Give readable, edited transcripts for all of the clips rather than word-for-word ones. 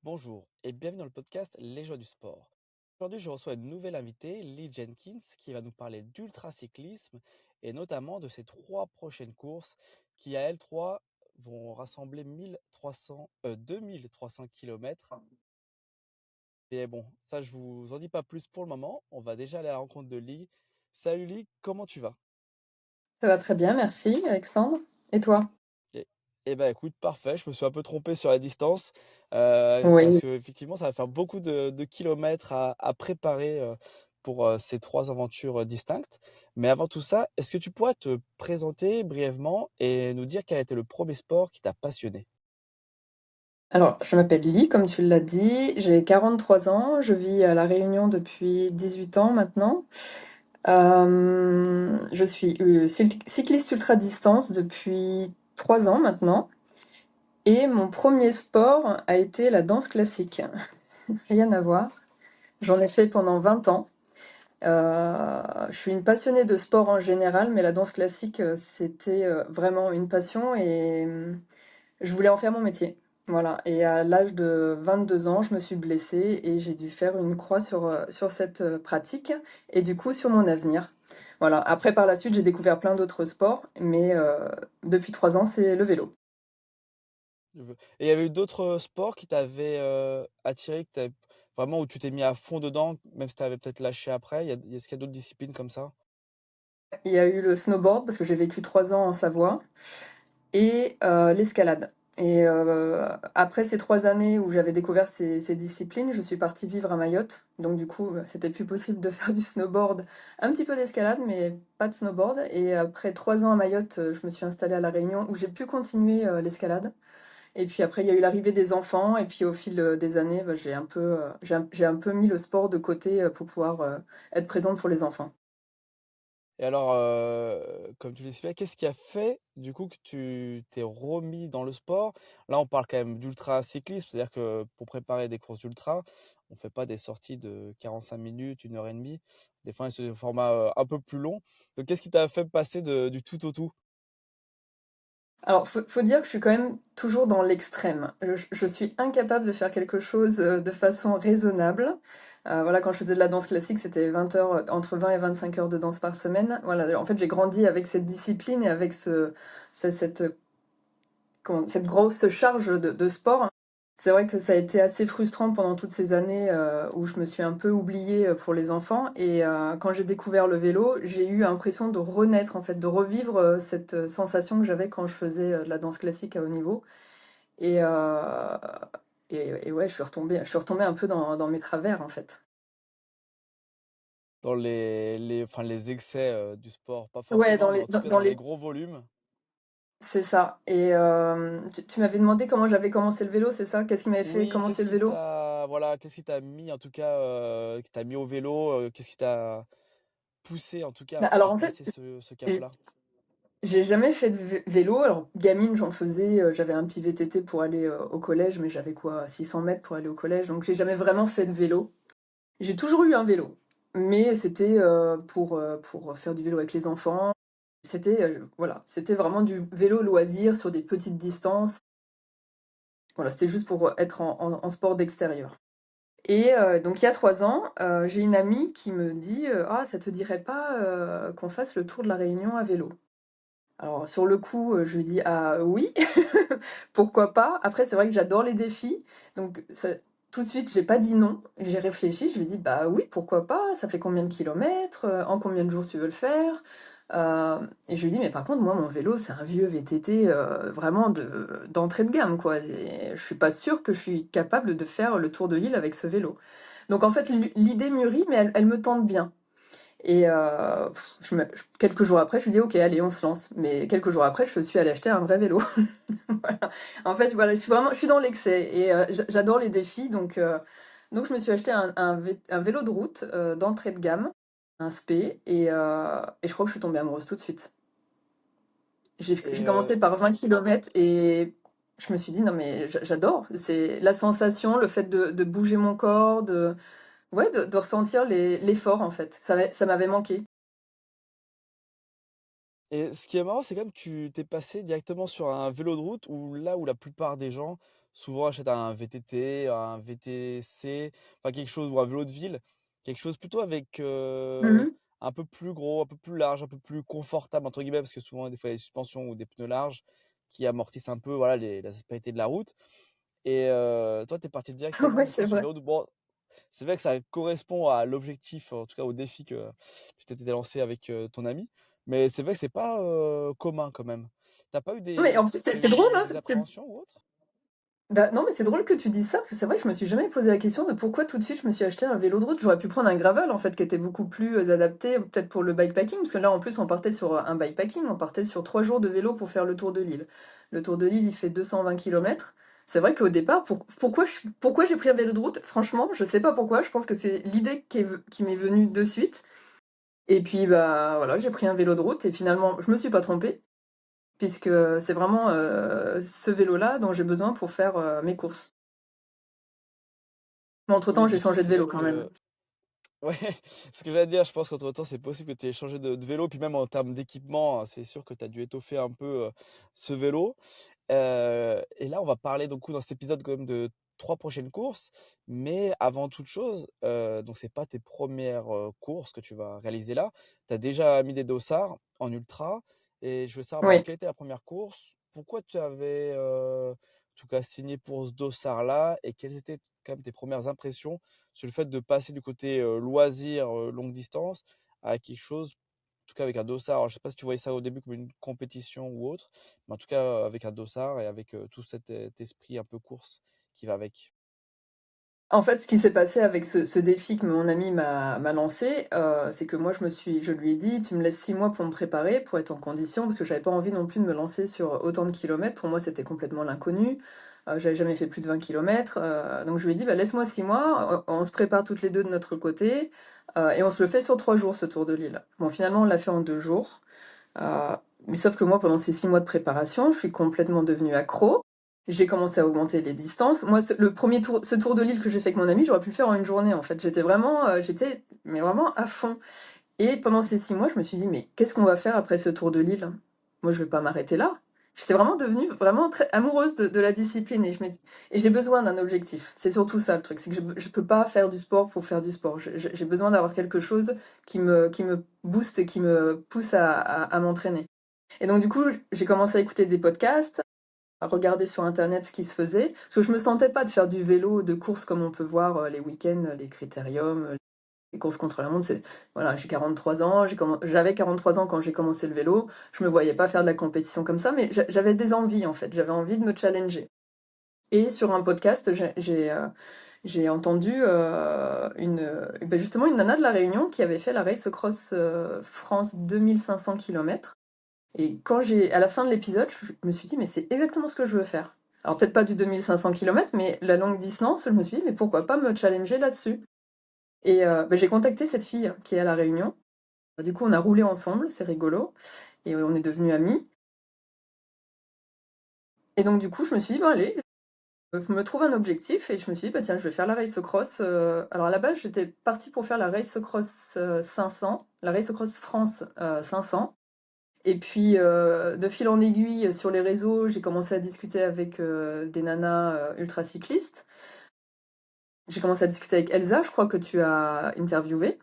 Bonjour et bienvenue dans le podcast Les Joies du sport. Aujourd'hui, je reçois une nouvelle invitée, Lee Jenkins, qui va nous parler d'ultracyclisme et notamment de ses trois prochaines courses qui, à elles trois, vont rassembler 2300 km. Et bon, ça, je vous en dis pas plus pour le moment. On va déjà aller à la rencontre de Lee. Salut Lee, comment tu vas? Ça va très bien, merci Alexandre. Et toi? Eh ben écoute, parfait. Je me suis un peu trompé sur la distance parce Oui. que effectivement, ça va faire beaucoup de kilomètres à préparer pour ces trois aventures distinctes. Mais avant tout ça, est-ce que tu pourrais te présenter brièvement et nous dire quel a été le premier sport qui t'a passionné? Alors, je m'appelle Ly, comme tu l'as dit, j'ai 43 ans, je vis à La Réunion depuis 18 ans maintenant. Je suis cycliste ultra-distance depuis 3 ans maintenant. Et mon premier sport a été la danse classique. Rien à voir. J'en ai fait pendant 20 ans. Je suis une passionnée de sport en général, mais la danse classique, c'était vraiment une passion et je voulais en faire mon métier. Voilà, et à l'âge de 22 ans, je me suis blessée et j'ai dû faire une croix sur cette pratique et du coup sur mon avenir. Voilà, après par la suite, j'ai découvert plein d'autres sports, mais depuis 3 ans, c'est le vélo. Et il y avait eu d'autres sports qui t'avaient attiré, vraiment où tu t'es mis à fond dedans, même si tu avais peut-être lâché après. Est-ce qu'il y a d'autres disciplines comme ça? Il y a eu le snowboard parce que j'ai vécu 3 ans en Savoie et l'escalade. Et après ces 3 années où j'avais découvert ces disciplines, je suis partie vivre à Mayotte. Donc du coup, c'était plus possible de faire du snowboard, un petit peu d'escalade, mais pas de snowboard. Et après 3 ans à Mayotte, je me suis installée à La Réunion où j'ai pu continuer l'escalade. Et puis après, il y a eu l'arrivée des enfants. Et puis au fil des années, bah, j'ai un peu mis le sport de côté pour pouvoir être présente pour les enfants. Et alors, comme tu l'expliquais, qu'est-ce qui a fait, du coup, que tu t'es remis dans le sport? Là, on parle quand même d'ultra cyclisme, c'est-à-dire que pour préparer des courses d'ultra, on fait pas des sorties de 45 minutes, 1 heure et demie. Des fois, c'est des formats un peu plus longs. Donc, qu'est-ce qui t'a fait passer du tout au tout? Alors, faut dire que je suis quand même toujours dans l'extrême. Je suis incapable de faire quelque chose de façon raisonnable. Voilà, quand je faisais de la danse classique, c'était 20 heures, entre 20 et 25 heures de danse par semaine. Voilà, en fait, j'ai grandi avec cette discipline et avec cette, cette grosse charge de sport. C'est vrai que ça a été assez frustrant pendant toutes ces années où je me suis un peu oubliée pour les enfants. Et quand j'ai découvert le vélo, j'ai eu l'impression de renaître, en fait, de revivre cette sensation que j'avais quand je faisais de la danse classique à haut niveau. Et, euh, et ouais, je suis retombée un peu dans mes travers, en fait. Dans enfin, les excès du sport, pas Ouais, forcément, mais en tout cas dans dans les les... gros volumes. C'est ça. Et tu m'avais demandé comment j'avais commencé le vélo, c'est ça? Qu'est-ce qui m'avait fait Oui, commencer le vélo? qu'est-ce qui t'a mis, en tout cas, qui t'a mis au vélo, qu'est-ce qui t'a poussé, en tout cas, à Alors en fait, passer ce cap-là? j'ai jamais fait de vélo. Alors, gamine, j'en faisais, j'avais un petit VTT pour aller au collège, mais j'avais quoi, 600 mètres pour aller au collège, donc j'ai jamais vraiment fait de vélo. J'ai toujours eu un vélo, mais c'était pour faire du vélo avec les enfants. C'était voilà, c'était vraiment du vélo loisir sur des petites distances. Voilà, c'était juste pour être en sport d'extérieur. Et donc il y a 3 ans, j'ai une amie qui me dit ah, ça te dirait pas qu'on fasse le tour de la Réunion à vélo? Alors sur le coup, je lui dis: «Ah oui, pourquoi pas?» Après c'est vrai que j'adore les défis, donc ça tout de suite j'ai pas dit non. J'ai réfléchi, je lui ai dit: «Bah oui, pourquoi pas? Ça fait combien de kilomètres? En combien de jours tu veux le faire?» Et je lui ai dit: «Mais par contre moi mon vélo c'est un vieux VTT, vraiment d'entrée de gamme quoi et je suis pas sûre que je suis capable de faire le tour de l'île avec ce vélo». Donc en fait l'idée mûrit mais elle me tente bien. Et quelques jours après, je lui dis: «OK, allez, on se lance». Mais quelques jours après, je suis allée acheter un vrai vélo. Voilà. En fait, voilà, je suis dans l'excès et j'adore les défis donc je me suis acheté un vélo de route, d'entrée de gamme, un spé et je crois que je suis tombée amoureuse tout de suite. Et J'ai commencé par 20 kilomètres et je me suis dit: «Non mais j'adore». C'est la sensation, le fait de bouger mon corps, ouais, de ressentir l'effort, en fait. Ça m'avait manqué. et ce qui est marrant, c'est quand même que tu t'es passé directement sur un vélo de route où là où la plupart des gens souvent achètent un VTT, un VTC, enfin quelque chose ou un vélo de ville, quelque chose plutôt avec, Mmh. un peu plus gros, un peu plus large, un peu plus «confortable» entre guillemets, parce que souvent des fois il y a des suspensions ou des pneus larges qui amortissent un peu, voilà, les aspérités de la route et toi tu es parti directement Ouais, du coup c'est sur vrai. vélo de bon, c'est vrai que ça correspond à l'objectif, en tout cas au défi que tu t'étais lancé avec, ton ami, mais c'est vrai que c'est pas, commun quand même. T'as pas eu Mais en plus, tu c'est drôle, hein, des que appréhensions ou autre? bah, non, mais c'est drôle que tu dises ça, parce que c'est vrai que je me suis jamais posé la question de pourquoi tout de suite je me suis acheté un vélo de route. J'aurais pu prendre un gravel, en fait, qui était beaucoup plus, adapté, peut-être pour le bikepacking, parce que là, en plus, on partait sur, un bikepacking, on partait sur 3 jours de vélo pour faire le tour de l'île. Le tour de l'île, il fait 220 kilomètres. C'est vrai qu'au départ, pourquoi j'ai pris un vélo de route? Franchement, je sais pas pourquoi, je pense que c'est l'idée qui m'est venue de suite et puis, bah, voilà, j'ai pris un vélo de route et finalement, je me suis pas trompée, puisque, c'est vraiment, ce vélo-là dont j'ai besoin pour faire, mes courses. Mais Oui, entre-temps, j'ai parce que changé de c'est vrai vélo quand même. que ouais, ce que j'allais dire, je pense qu'entre temps, c'est possible que tu aies changé de vélo, puis même en termes d'équipement, c'est sûr que tu as dû étoffer un peu, ce vélo. Et là, on va parler donc dans cet épisode quand même de 3 prochaines courses, mais avant toute chose, donc c'est pas tes premières res courses que tu vas réaliser là. Tu as déjà mis des dossards en ultra et je veux savoir, bah, Oui. quelle était la première course? Pourquoi tu avais, en tout cas signé pour ce dossard-là et quelles étaient quand même tes premières impressions sur le fait de passer du côté, loisir, longue distance à quelque chose, en tout cas avec un dossard. Alors je sais pas si tu voyais ça au début comme une compétition ou autre, mais en tout cas, avec un dossard et avec, tout cet, esprit un peu course qui va avec. En fait, ce qui s'est passé avec ce défi que mon ami m'a lancé, c'est que moi je lui ai dit: «Tu me laisses 6 mois pour me préparer, pour être en condition», parce que j'avais pas envie non plus de me lancer sur autant de kilomètres. Pour moi, c'était complètement l'inconnu. J'avais jamais fait plus de 20 kilomètres, donc je lui ai dit: «Bah, laisse-moi 6 mois, on se prépare toutes les 2 de notre côté, et on se le fait sur 3 jours, ce tour de l'île». Bon, finalement, on l'a fait en 2 jours. Mais sauf que moi, pendant ces 6 mois de préparation, je suis complètement devenue accro. J'ai commencé à augmenter les distances. Moi, le premier tour, ce tour de l'île que j'ai fait avec mon ami, j'aurais pu le faire en une journée, en fait. J'étais mais vraiment à fond. Et pendant ces 6 mois, je me suis dit, mais qu'est-ce qu'on va faire après ce tour de l'île? Moi, je vais pas m'arrêter là. J'étais vraiment devenue vraiment très amoureuse de la discipline et j'ai besoin d'un objectif. C'est surtout ça le truc, c'est que je peux pas faire du sport pour faire du sport. J'ai besoin d'avoir quelque chose qui me booste et qui me pousse à m'entraîner. Et donc du coup, j'ai commencé à écouter des podcasts, à regarder sur internet ce qui se faisait, parce que je me sentais pas de faire du vélo de course comme on peut voir les week-ends, les critériums, les courses contre la montre. Voilà, j'ai 43 ans, j'avais 43 ans quand j'ai commencé le vélo, je me voyais pas faire de la compétition comme ça, mais j'avais des envies en fait, j'avais envie de me challenger. Et sur un podcast, j'ai entendu ben justement une nana de La Réunion qui avait fait la Race Cross France 2500 km. Et à la fin de l'épisode, je me suis dit, mais c'est exactement ce que je veux faire. Alors peut-être pas du 2500 km, mais la longue distance, je me suis dit, mais pourquoi pas me challenger là-dessus? Et bah, j'ai contacté cette fille qui est à La Réunion. Du coup, on a roulé ensemble, c'est rigolo, et on est devenus amis. Et donc du coup, je me suis dit, bon allez, je me trouve un objectif, et je me suis dit, bah tiens, je vais faire la Race Cross. Alors à la base, j'étais partie pour faire la Race Cross 500, la Race Cross France 500. Et puis, de fil en aiguille, sur les réseaux, j'ai commencé à discuter avec, des nanas, ultracyclistes. J'ai commencé à discuter avec Elsa, je crois que tu as interviewé,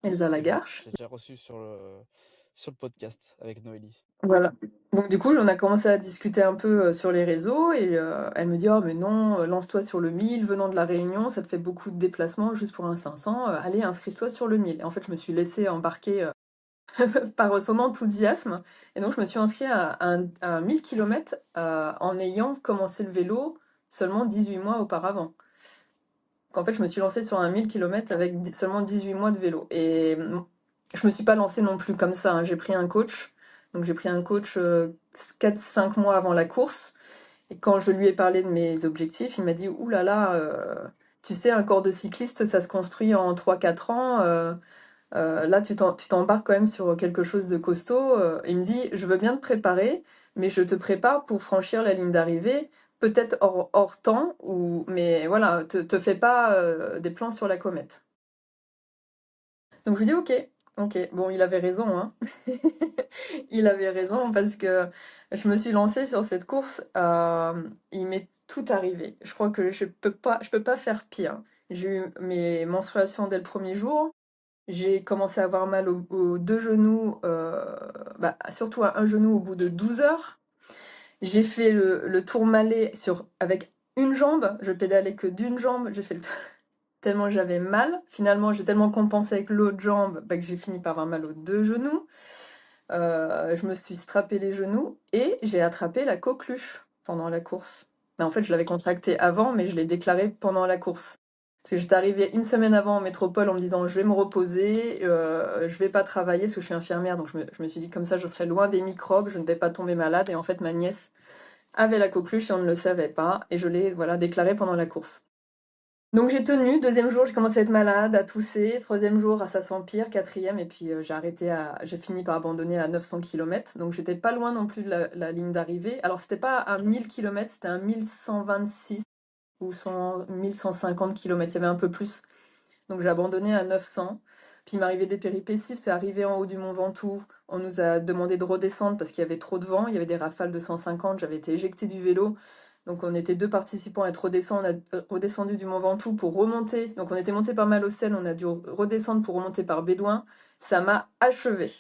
Oui, Elsa c'est vrai, Lagarche. j'ai déjà reçu sur le podcast avec Noélie. Voilà. Donc du coup, on a commencé à discuter un peu, sur les réseaux et elle me dit: «Oh mais non, lance-toi sur le 1000, venant de La Réunion, ça te fait beaucoup de déplacements juste pour un 500, allez inscris-toi sur le 1000». Et en fait, je me suis laissée embarquer, par son enthousiasme. Et donc, je me suis inscrite à un 1000 km en ayant commencé le vélo seulement 18 mois auparavant. Donc, en fait, je me suis lancée sur un 1000 km avec seulement 18 mois de vélo. Et je me suis pas lancée non plus comme ça, hein. J'ai pris un coach. Donc, j'ai pris un coach 4-5 mois avant la course. Et quand je lui ai parlé de mes objectifs, il m'a dit: ouh là là, tu sais, un corps de cycliste, ça se construit en 3-4 ans. Là, tu t'embarques quand même sur quelque chose de costaud. Il me dit, je veux bien te préparer, mais je te prépare pour franchir la ligne d'arrivée, peut-être hors temps, mais voilà, te fais pas des plans sur la comète. Donc je lui dis, ok, ok. Bon, il avait raison, hein. Il avait raison parce que je me suis lancée sur cette course. tout arrivé. Je crois que je peux pas faire pire. J'ai eu mes menstruations dès le premier jour. J'ai commencé à avoir mal aux deux genoux, bah, surtout à un genou au bout de 12 heures. J'ai fait le Tourmalet avec une jambe. Je pédalais que d'une jambe. J'ai fait tellement j'avais mal. Finalement, j'ai tellement compensé avec l'autre jambe bah, que j'ai fini par avoir mal aux deux genoux. Je me suis strappé les genoux et j'ai attrapé la coqueluche pendant la course. Mais en fait, je l'avais contractée avant, mais je l'ai déclarée pendant la course. Parce que j'étais arrivée une semaine avant en métropole en me disant je vais me reposer, je vais pas travailler parce que je suis infirmière, donc je me suis dit comme ça je serai loin des microbes, je ne vais pas tomber malade. Et en fait, ma nièce avait la coqueluche et on ne le savait pas, et je l'ai voilà déclarée pendant la course. Donc j'ai tenu, deuxième jour j'ai commencé à être malade, à tousser, troisième jour ça s'empire, quatrième et puis j'ai fini par abandonner à 900 km, donc j'étais pas loin non plus de la ligne d'arrivée. Alors c'était pas à 1000 km, c'était à 1126 ou 1150 km, il y avait un peu plus. Donc j'ai abandonné à 900. Puis il m'arrivait des péripéties, c'est arrivé en haut du Mont Ventoux, on nous a demandé de redescendre parce qu'il y avait trop de vent, il y avait des rafales de 150, j'avais été éjectée du vélo. Donc on était deux participants à être redescendus, on a redescendu du Mont Ventoux pour remonter. Donc on était monté par Malocène, on a dû redescendre pour remonter par Bédouin. Ça m'a achevé.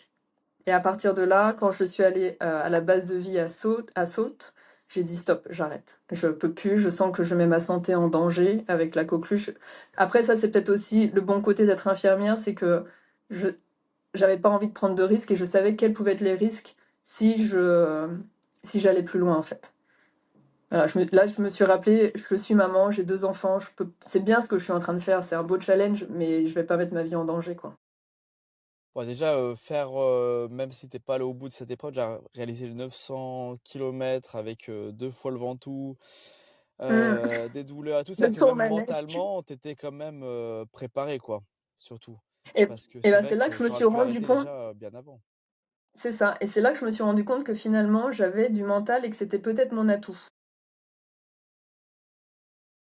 Et à partir de là, quand je suis allée à la base de vie à Sault, j'ai dit stop, j'arrête. Je peux plus, je sens que je mets ma santé en danger avec la coqueluche. Après, ça, c'est peut-être aussi le bon côté d'être infirmière, c'est que je j'avais pas envie de prendre de risques et je savais quels pouvaient être les risques si j'allais plus loin en fait. Voilà, là, je me suis rappelé, je suis maman, j'ai deux enfants, c'est bien ce que je suis en train de faire, c'est un beau challenge, mais je vais pas mettre ma vie en danger, quoi. Bon, déjà, faire, même si t'es pas allé au bout de cette épreuve, déjà réaliser les 900 kilomètres avec 2 fois le Ventoux, Mm. des douleurs et tout, Le c'est-à-dire que tour même manège. mentalement, tu étais quand même, préparé, quoi, surtout. Et, Parce que et c'est ben vrai c'est là que que je me tu aurais suis pu rendu arrêter compte, déjà, bien avant. c'est ça, et c'est là que je me suis rendu compte que finalement j'avais du mental et que c'était peut-être mon atout.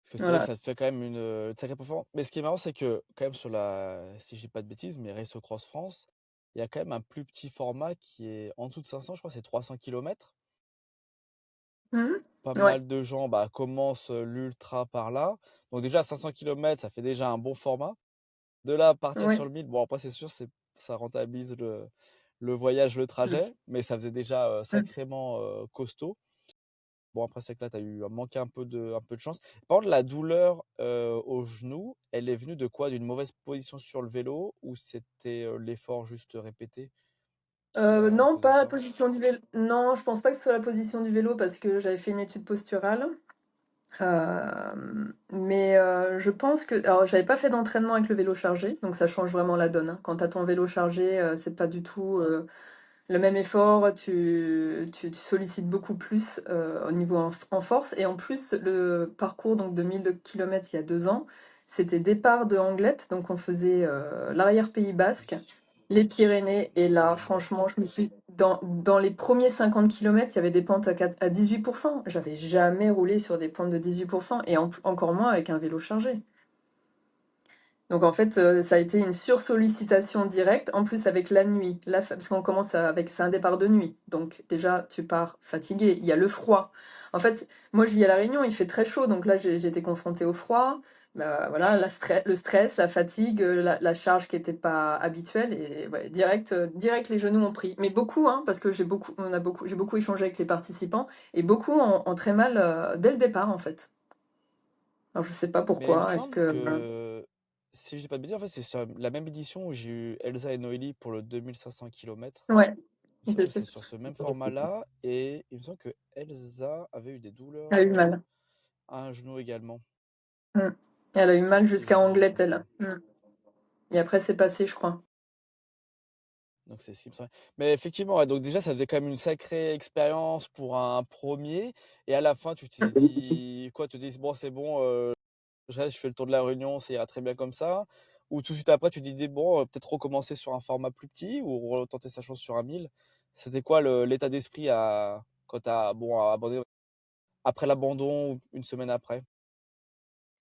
Parce que c'est vrai que Voilà. ça te fait quand même une sacrée performance. Mais ce qui est marrant, c'est que quand même sur si je dis pas de bêtises, mais Race Cross France, il y a quand même un plus petit format qui est en dessous de 500, je crois, c'est 300 kilomètres. Mhm. Pas Ouais, mal de gens commencent l'ultra par là. Donc déjà 500 kilomètres, ça fait déjà un bon format. De là à partir ouais. sur le 1000, bon après c'est sûr, ça rentabilise le voyage, le Mhm. trajet, mais ça faisait déjà Mhm. sacrément costaud. Bon après c'est que là, tu as manqué un peu de chance. Par contre, la douleur au genou, elle est venue de quoi? D'une mauvaise position sur le vélo ou c'était l'effort juste répété qui a Non, causé pas la ça? position du vélo. Non, je pense pas que ce soit la position du vélo parce que j'avais fait une étude posturale. Mais je pense que. Alors, j'avais pas fait d'entraînement avec le vélo chargé, donc ça change vraiment la donne, hein. Quand t'as ton vélo chargé, c'est pas du tout le même effort, tu sollicites beaucoup plus au niveau en force. Et en plus, le parcours donc, de 1000 km il y a 2 ans, c'était départ de Anglette, donc on faisait l'arrière Pays Basque, les Pyrénées. Et là, franchement, dans les premiers 50 km, il y avait des pentes à 18%. J'avais jamais roulé sur des pentes de 18%, et encore moins avec un vélo chargé. Donc en fait, ça a été une sursollicitation directe, en plus avec la nuit, parce qu'on commence avec c'est un départ de nuit, donc déjà tu pars fatigué, il y a le froid. En fait, moi je vis à La Réunion, il fait très chaud, donc là j'ai été confrontée au froid, bah, voilà, le stress, la fatigue, la charge qui n'était pas habituelle, et ouais, direct les genoux ont pris. Mais beaucoup, hein, parce que j'ai beaucoup échangé avec les participants, et beaucoup ont très mal dès le départ en fait. Alors je sais pas Mais il me pourquoi, est-ce semble que... que, si je dis pas de bêtises, en fait, c'est sur la même édition où j'ai eu Elsa et Noélie pour le 2500 kilomètres. Ouais. Il me semble que c'est sur ce même format-là. Et il me semble que Elsa avait eu des Elle a douleurs eu mal. à un genou également, Mm. Elle a eu mal si je jusqu'à dis rien Anglette, comme ça. elle. Mm. Et après, c'est passé, je crois. Donc c'est ce il me semblait. Mais effectivement, ouais, donc déjà, ça faisait quand même une sacrée expérience pour un premier. Et à la fin, tu t'es dit quoi? Tu te dis, bon, c'est bon, je reste, je fais le tour de la Réunion, ça ira très bien comme ça. Ou tout de suite après, tu te dis, bon, peut-être recommencer sur un format plus petit ou retenter sa chance sur un 1000. C'était quoi l'état d'esprit quand tu as bon, abandonné après l'abandon ou une semaine après?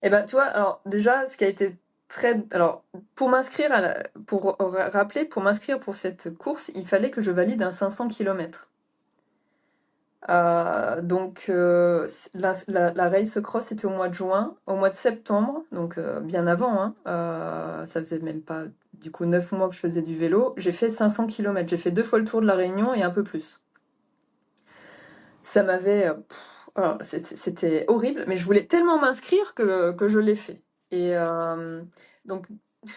Et ben, tu vois, alors déjà, ce qui a été très... Alors, pour m'inscrire rappeler, pour m'inscrire pour cette course, il fallait que je valide un 500 km. Donc la race cross était au mois de juin. Au mois de septembre, donc bien avant, hein, ça faisait même pas du coup 9 mois que je faisais du vélo, j'ai fait 500 km. J'ai fait 2 fois le tour de la Réunion et un peu plus. Ça m'avait, alors c'était horrible, mais je voulais tellement m'inscrire que je l'ai fait. Et donc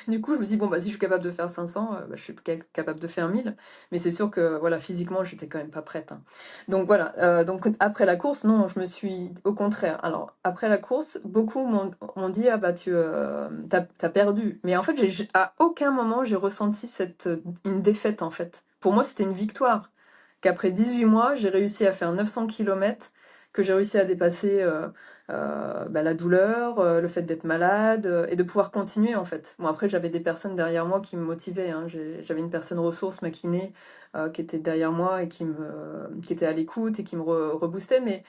du coup, je me suis dit: «Bon, bah, si je suis capable de faire 500, bah, je suis capable de faire 1000». Mais c'est sûr que, voilà, physiquement, j'étais quand même pas prête, hein. Donc voilà, donc après la course, non, je me suis au contraire. Alors après la course, beaucoup m'ont dit: «Ah bah, tu as perdu». Mais en fait, à aucun moment, j'ai ressenti une défaite, en fait. Pour moi, c'était une victoire. Qu'après 18 mois, j'ai réussi à faire 900 kilomètres, que j'ai réussi à dépasser bah, la douleur, le fait d'être malade et de pouvoir continuer en fait. Bon, après, j'avais des personnes derrière moi qui me motivaient, hein. J'avais une personne ressource, ma kiné, qui était derrière moi et qui était à l'écoute et qui me reboostait. Mais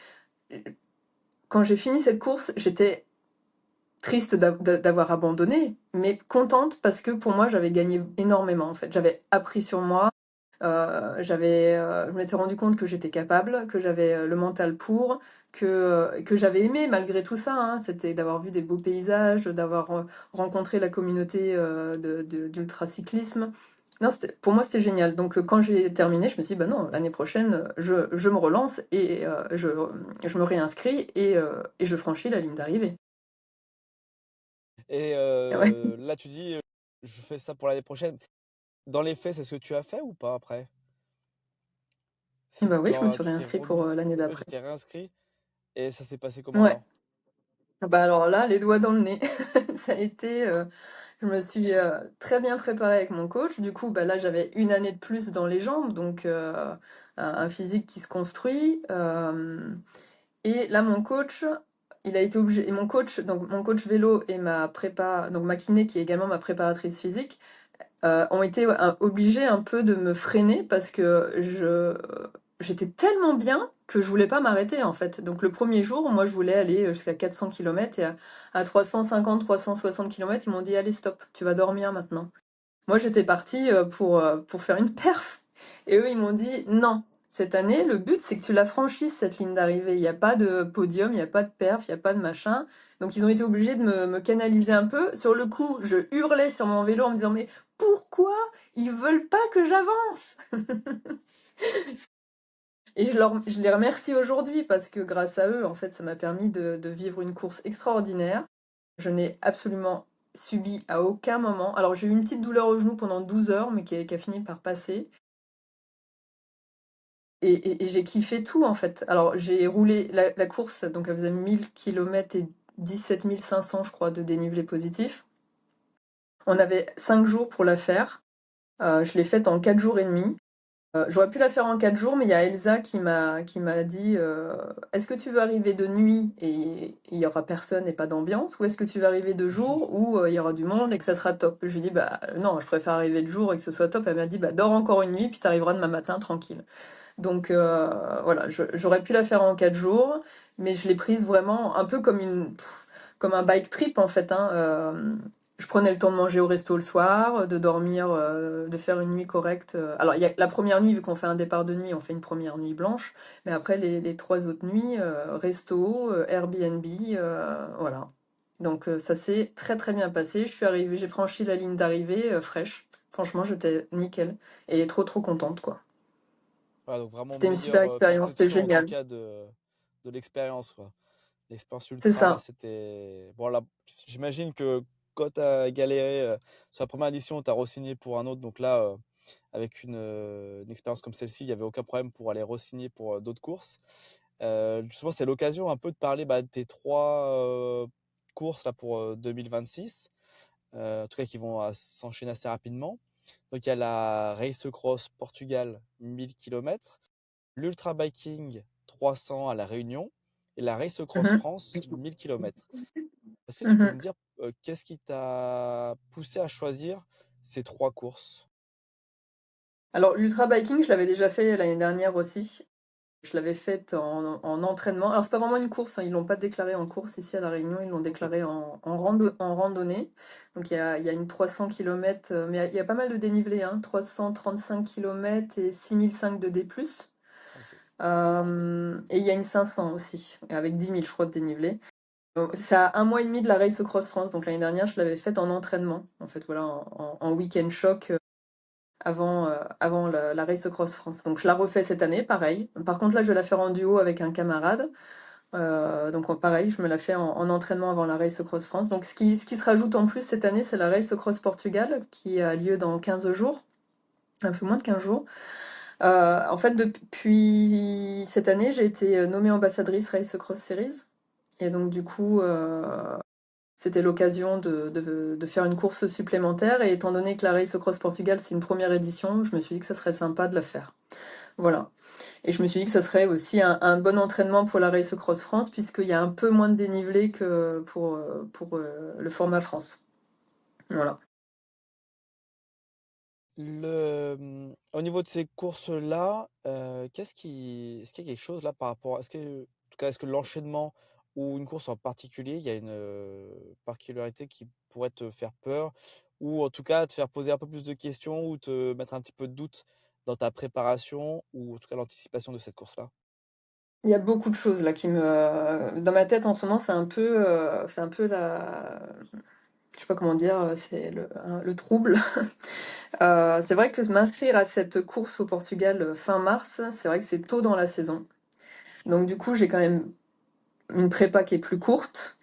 quand j'ai fini cette course, j'étais triste d'avoir abandonné, mais contente parce que pour moi, j'avais gagné énormément en fait. J'avais appris sur moi. Je m'étais rendu compte que j'étais capable, que j'avais le mental pour, que j'avais aimé malgré tout ça, hein. C'était d'avoir vu des beaux paysages, d'avoir rencontré la communauté d'ultracyclisme. Non, pour moi, c'était génial. Donc, quand j'ai terminé, je me suis dit, bah non, l'année prochaine, je me relance et je me réinscris et je franchis la ligne d'arrivée. Et Ouais. là, tu dis, je fais ça pour l'année prochaine. Dans les faits, c'est ce que tu as fait ou pas après? Et bah oui, je me suis Tu t'es réinscrit pour remis, l'année ouais, d'après. tu t'es réinscrit et ça s'est passé comment Ouais. alors? Ah bah alors là, les doigts dans le nez. Ça a été, je me suis très bien préparée avec mon coach. Du coup, bah là, j'avais une année de plus dans les jambes, donc un physique qui se construit. Et là, mon coach, il a été obligé. Et mon coach, donc mon coach vélo et ma prépa, donc ma kiné, qui est également ma préparatrice physique, ont été obligés un peu de me freiner parce que j'étais tellement bien que je voulais pas m'arrêter en fait. Donc le premier jour, moi je voulais aller jusqu'à 400 km et à 350, 360 km, ils m'ont dit allez stop, tu vas dormir maintenant. Moi j'étais partie pour faire une perf et eux ils m'ont dit non. Cette année, le but c'est que tu la franchisses cette ligne d'arrivée. Il n'y a pas de podium, il n'y a pas de perf, il n'y a pas de machin. Donc ils ont été obligés de me canaliser un peu. Sur le coup, je hurlais sur mon vélo en me disant mais pourquoi ils veulent pas que j'avance? Et je les remercie aujourd'hui parce que grâce à eux, en fait, ça m'a permis de vivre une course extraordinaire. Je n'ai absolument subi à aucun moment. Alors j'ai eu une petite douleur au genou pendant 12 heures, mais qui a fini par passer. Et j'ai kiffé tout en fait. Alors j'ai roulé la course, donc elle faisait 1000 kilomètres et 17 500, je crois, de dénivelé positif. On avait 5 jours pour la faire. Je l'ai faite en 4 jours et demi. J'aurais pu la faire en 4 jours, mais il y a Elsa qui m'a dit est-ce que tu veux arriver de nuit et il y aura personne et pas d'ambiance, ou est-ce que tu veux arriver de jour où il y aura du monde et que ça sera top? Je lui ai dit bah non, je préfère arriver de jour et que ce soit top. Elle m'a dit bah dors encore une nuit puis t'arriveras demain matin tranquille. Donc voilà, j'aurais pu la faire en 4 jours, mais je l'ai prise vraiment un peu comme un bike trip en fait, hein. Je prenais le temps de manger au resto le soir, de dormir, de faire une nuit correcte. Alors il y a la première nuit, vu qu'on fait un départ de nuit, on fait une première nuit blanche, mais après les 3 autres nuits, resto, Airbnb, voilà. Donc ça s'est très très bien passé. Je suis arrivée, j'ai franchi la ligne d'arrivée fraîche. Franchement, j'étais nickel et trop trop contente quoi. Voilà, donc vraiment C'était une super meilleure expérience, c'était perception en tout génial. cas de l'expérience, quoi. L'expérience C'est ultra, ça. c'était... Bon, là, j'imagine que quand tu as galéré sur la première édition, tu as re-signé pour un autre. Donc là, avec une expérience comme celle-ci, il n'y avait aucun problème pour aller re-signer pour d'autres courses. Justement, c'est l'occasion un peu de parler de tes trois courses là, pour 2026, en tout cas qui vont s'enchaîner assez rapidement. Donc il y a la Race Cross Portugal 1000 km, l'Ultra Biking 300 à La Réunion et la Race Cross Mhm. France 1000 km. Est-ce que tu peux me Mhm. dire qu'est-ce qui t'a poussé à choisir ces trois courses? Alors, l'ultra biking, je l'avais déjà fait l'année dernière aussi. Je l'avais faite en entraînement. Alors, c'est pas vraiment une course, hein, ils l'ont pas déclaré en course ici à La Réunion, ils l'ont Ok. déclaré en randonnée. Donc, il y a une 300 km, mais il y a pas mal de dénivelé, hein, 335 km et 6005 de D+. Ok. Et il y a une 500 aussi, avec 10 000, je crois, de dénivelé. C'est à 1 mois et demi de la Race Cross France. Donc l'année dernière, je l'avais faite en entraînement. En fait, voilà, en week-end choc avant la Race Cross France. Donc je la refais cette année, pareil. Par contre, là, je vais la faire en duo avec un camarade. Donc pareil, je me la fais en entraînement avant la Race Cross France. Donc ce qui se rajoute en plus cette année, c'est la Race Cross Portugal qui a lieu dans 15 jours, un peu moins de 15 jours. En fait, depuis cette année, j'ai été nommée ambassadrice Race Cross Series. Et donc du coup, c'était l'occasion de faire une course supplémentaire. Et étant donné que la Race Cross Portugal, c'est une première édition, je me suis dit que ça serait sympa de la faire. Voilà. Et je me suis dit que ça serait aussi un bon entraînement pour la Race Cross France, puisqu'il y a un peu moins de dénivelé que pour le format France. Voilà. Au niveau de ces courses-là, est-ce qu'il y a quelque chose là par rapport à, en tout cas, est-ce que l'enchaînement ou une course en particulier, il y a une particularité qui pourrait te faire peur ou en tout cas te faire poser un peu plus de questions ou te mettre un petit peu de doute dans ta préparation ou en tout cas l'anticipation de cette course-là? Il y a beaucoup de choses là qui me... Dans ma tête en ce moment, c'est un peu la... Je sais pas comment dire, c'est le trouble. C'est vrai que m'inscrire à cette course au Portugal fin mars, c'est vrai que c'est tôt dans la saison. Donc du coup, j'ai quand même une prépa qui est plus courte.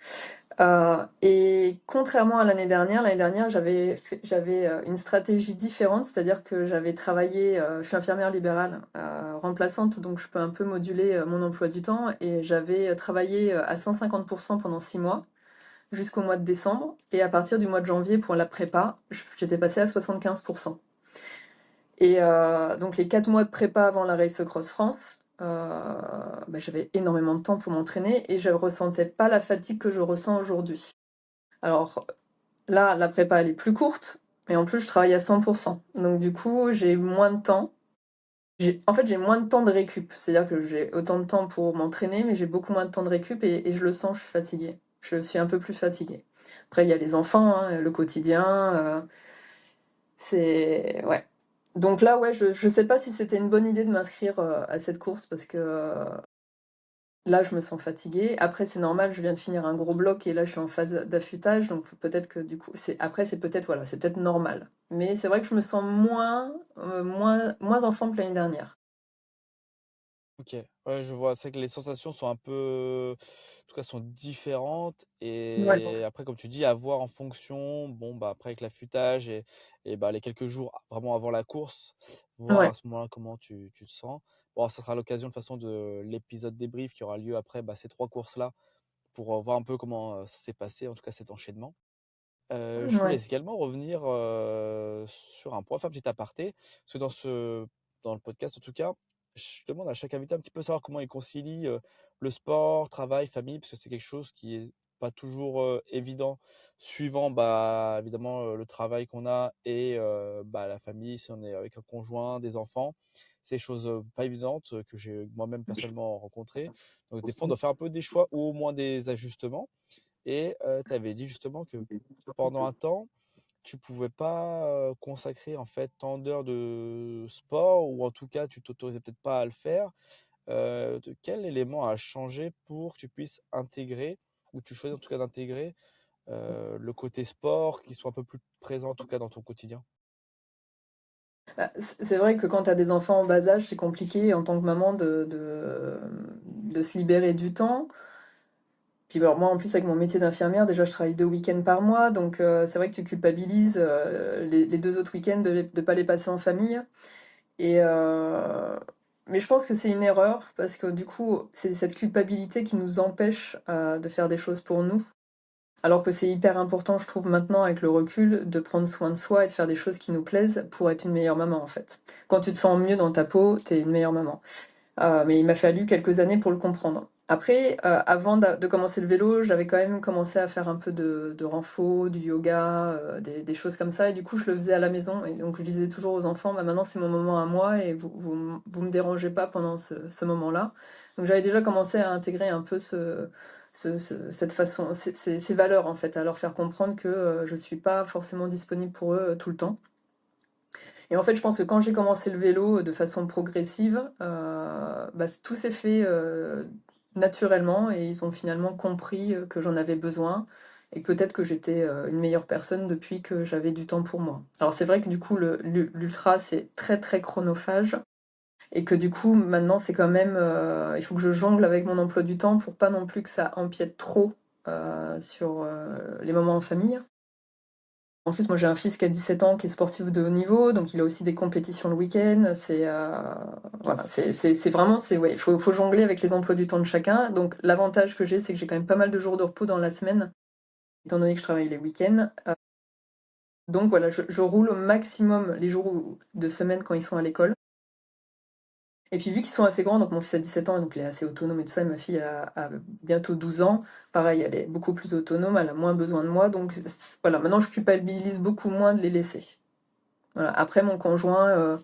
Et contrairement à l'année dernière, j'avais une stratégie différente, c'est-à-dire que j'avais travaillé, je suis infirmière libérale remplaçante, donc je peux un peu moduler mon emploi du temps, et j'avais travaillé à 150% pendant 6 mois, jusqu'au mois de décembre, et à partir du mois de janvier pour la prépa, j'étais passée à 75%. Et donc les 4 mois de prépa avant la Race Cross France, j'avais énormément de temps pour m'entraîner et je ressentais pas la fatigue que je ressens aujourd'hui. Alors là, la prépa elle est plus courte, mais en plus je travaille à 100%. Donc du coup, j'ai moins de temps. En fait, j'ai moins de temps de récup. C'est-à-dire que j'ai autant de temps pour m'entraîner, mais j'ai beaucoup moins de temps de récup et je le sens, je suis fatiguée. Je suis un peu plus fatiguée. Après, il y a les enfants, hein, le quotidien. C'est... Ouais. Donc là, ouais, je sais pas si c'était une bonne idée de m'inscrire à cette course parce que là, je me sens fatiguée. Après, c'est normal, je viens de finir un gros bloc et là, je suis en phase d'affûtage. Donc peut-être que du coup, c'est peut-être voilà, c'est peut-être normal. Mais c'est vrai que je me sens moins en forme que l'année dernière. OK. Ouais, je vois. C'est que les sensations sont un peu en tout cas, sont différentes Ouais. et après, comme tu dis, à voir en fonction, bon, bah, après avec l'affûtage et bah, les quelques jours vraiment avant la course, voir à Ouais. ce moment-là comment tu te sens. Bon, ça sera l'occasion de toute façon de l'épisode débrief qui aura lieu après, bah, ces 3 courses-là pour, voir un peu comment, ça s'est passé, en tout cas cet enchaînement. Je voulais Ouais. également revenir, sur un point, faire un petit aparté, parce que dans le podcast en tout cas, je demande à chaque invité un petit peu savoir comment il concilie, le sport, travail, famille, parce que c'est quelque chose qui est pas toujours, évident suivant, bah, évidemment, le travail qu'on a et bah, la famille, si on est avec un conjoint, des enfants. C'est des choses, pas évidentes, que j'ai moi-même personnellement rencontrées. Donc des fois, on doit faire un peu des choix ou au moins des ajustements. Et tu avais dit justement que pendant un temps, tu pouvais pas, consacrer en fait tant d'heures de sport ou en tout cas, tu t'autorisais peut-être pas à le faire. De quel élément a changé pour que tu puisses intégrer ou tu choisis en tout cas d'intégrer, le côté sport qui soit un peu plus présent en tout cas dans ton quotidien? C'est vrai que quand tu as des enfants en bas âge, c'est compliqué en tant que maman de se libérer du temps. Puis alors moi, en plus, avec mon métier d'infirmière, déjà, je travaille 2 week-ends par mois, donc c'est vrai que tu culpabilises les 2 autres week-ends de pas les passer en famille. Et mais je pense que c'est une erreur parce que du coup, c'est cette culpabilité qui nous empêche de faire des choses pour nous. Alors que c'est hyper important, je trouve maintenant avec le recul, de prendre soin de soi et de faire des choses qui nous plaisent pour être une meilleure maman en fait. Quand tu te sens mieux dans ta peau, t'es une meilleure maman. Mais il m'a fallu quelques années pour le comprendre. Après, avant de commencer le vélo, j'avais quand même commencé à faire un peu de renfo, du yoga, des choses comme ça. Et du coup, je le faisais à la maison. Et donc, je disais toujours aux enfants, bah, maintenant, c'est mon moment à moi et vous me dérangez pas pendant ce moment-là. Donc, j'avais déjà commencé à intégrer un peu cette façon, ces valeurs, en fait, à leur faire comprendre que je suis pas forcément disponible pour eux tout le temps. Et en fait, je pense que quand j'ai commencé le vélo de façon progressive, bah, tout s'est fait naturellement et ils ont finalement compris que j'en avais besoin et que peut-être que j'étais une meilleure personne depuis que j'avais du temps pour moi. Alors c'est vrai que du coup, l'ultra, c'est très très chronophage et que du coup, maintenant, c'est quand même, il faut que je jongle avec mon emploi du temps pour pas non plus que ça empiète trop sur les moments en famille. En plus, moi j'ai un fils qui a 17 ans, qui est sportif de haut niveau, donc il a aussi des compétitions le week-end. Voilà, c'est vraiment, ouais, faut jongler avec les emplois du temps de chacun. Donc l'avantage que j'ai, c'est que j'ai quand même pas mal de jours de repos dans la semaine, étant donné que je travaille les week-ends. Donc voilà, je roule au maximum les jours de semaine quand ils sont à l'école. Et puis vu qu'ils sont assez grands, donc mon fils a 17 ans, donc il est assez autonome et tout ça, et ma fille a bientôt 12 ans. Pareil, elle est beaucoup plus autonome, elle a moins besoin de moi. Donc voilà, maintenant je culpabilise beaucoup moins de les laisser. Voilà. Après, mon conjoint,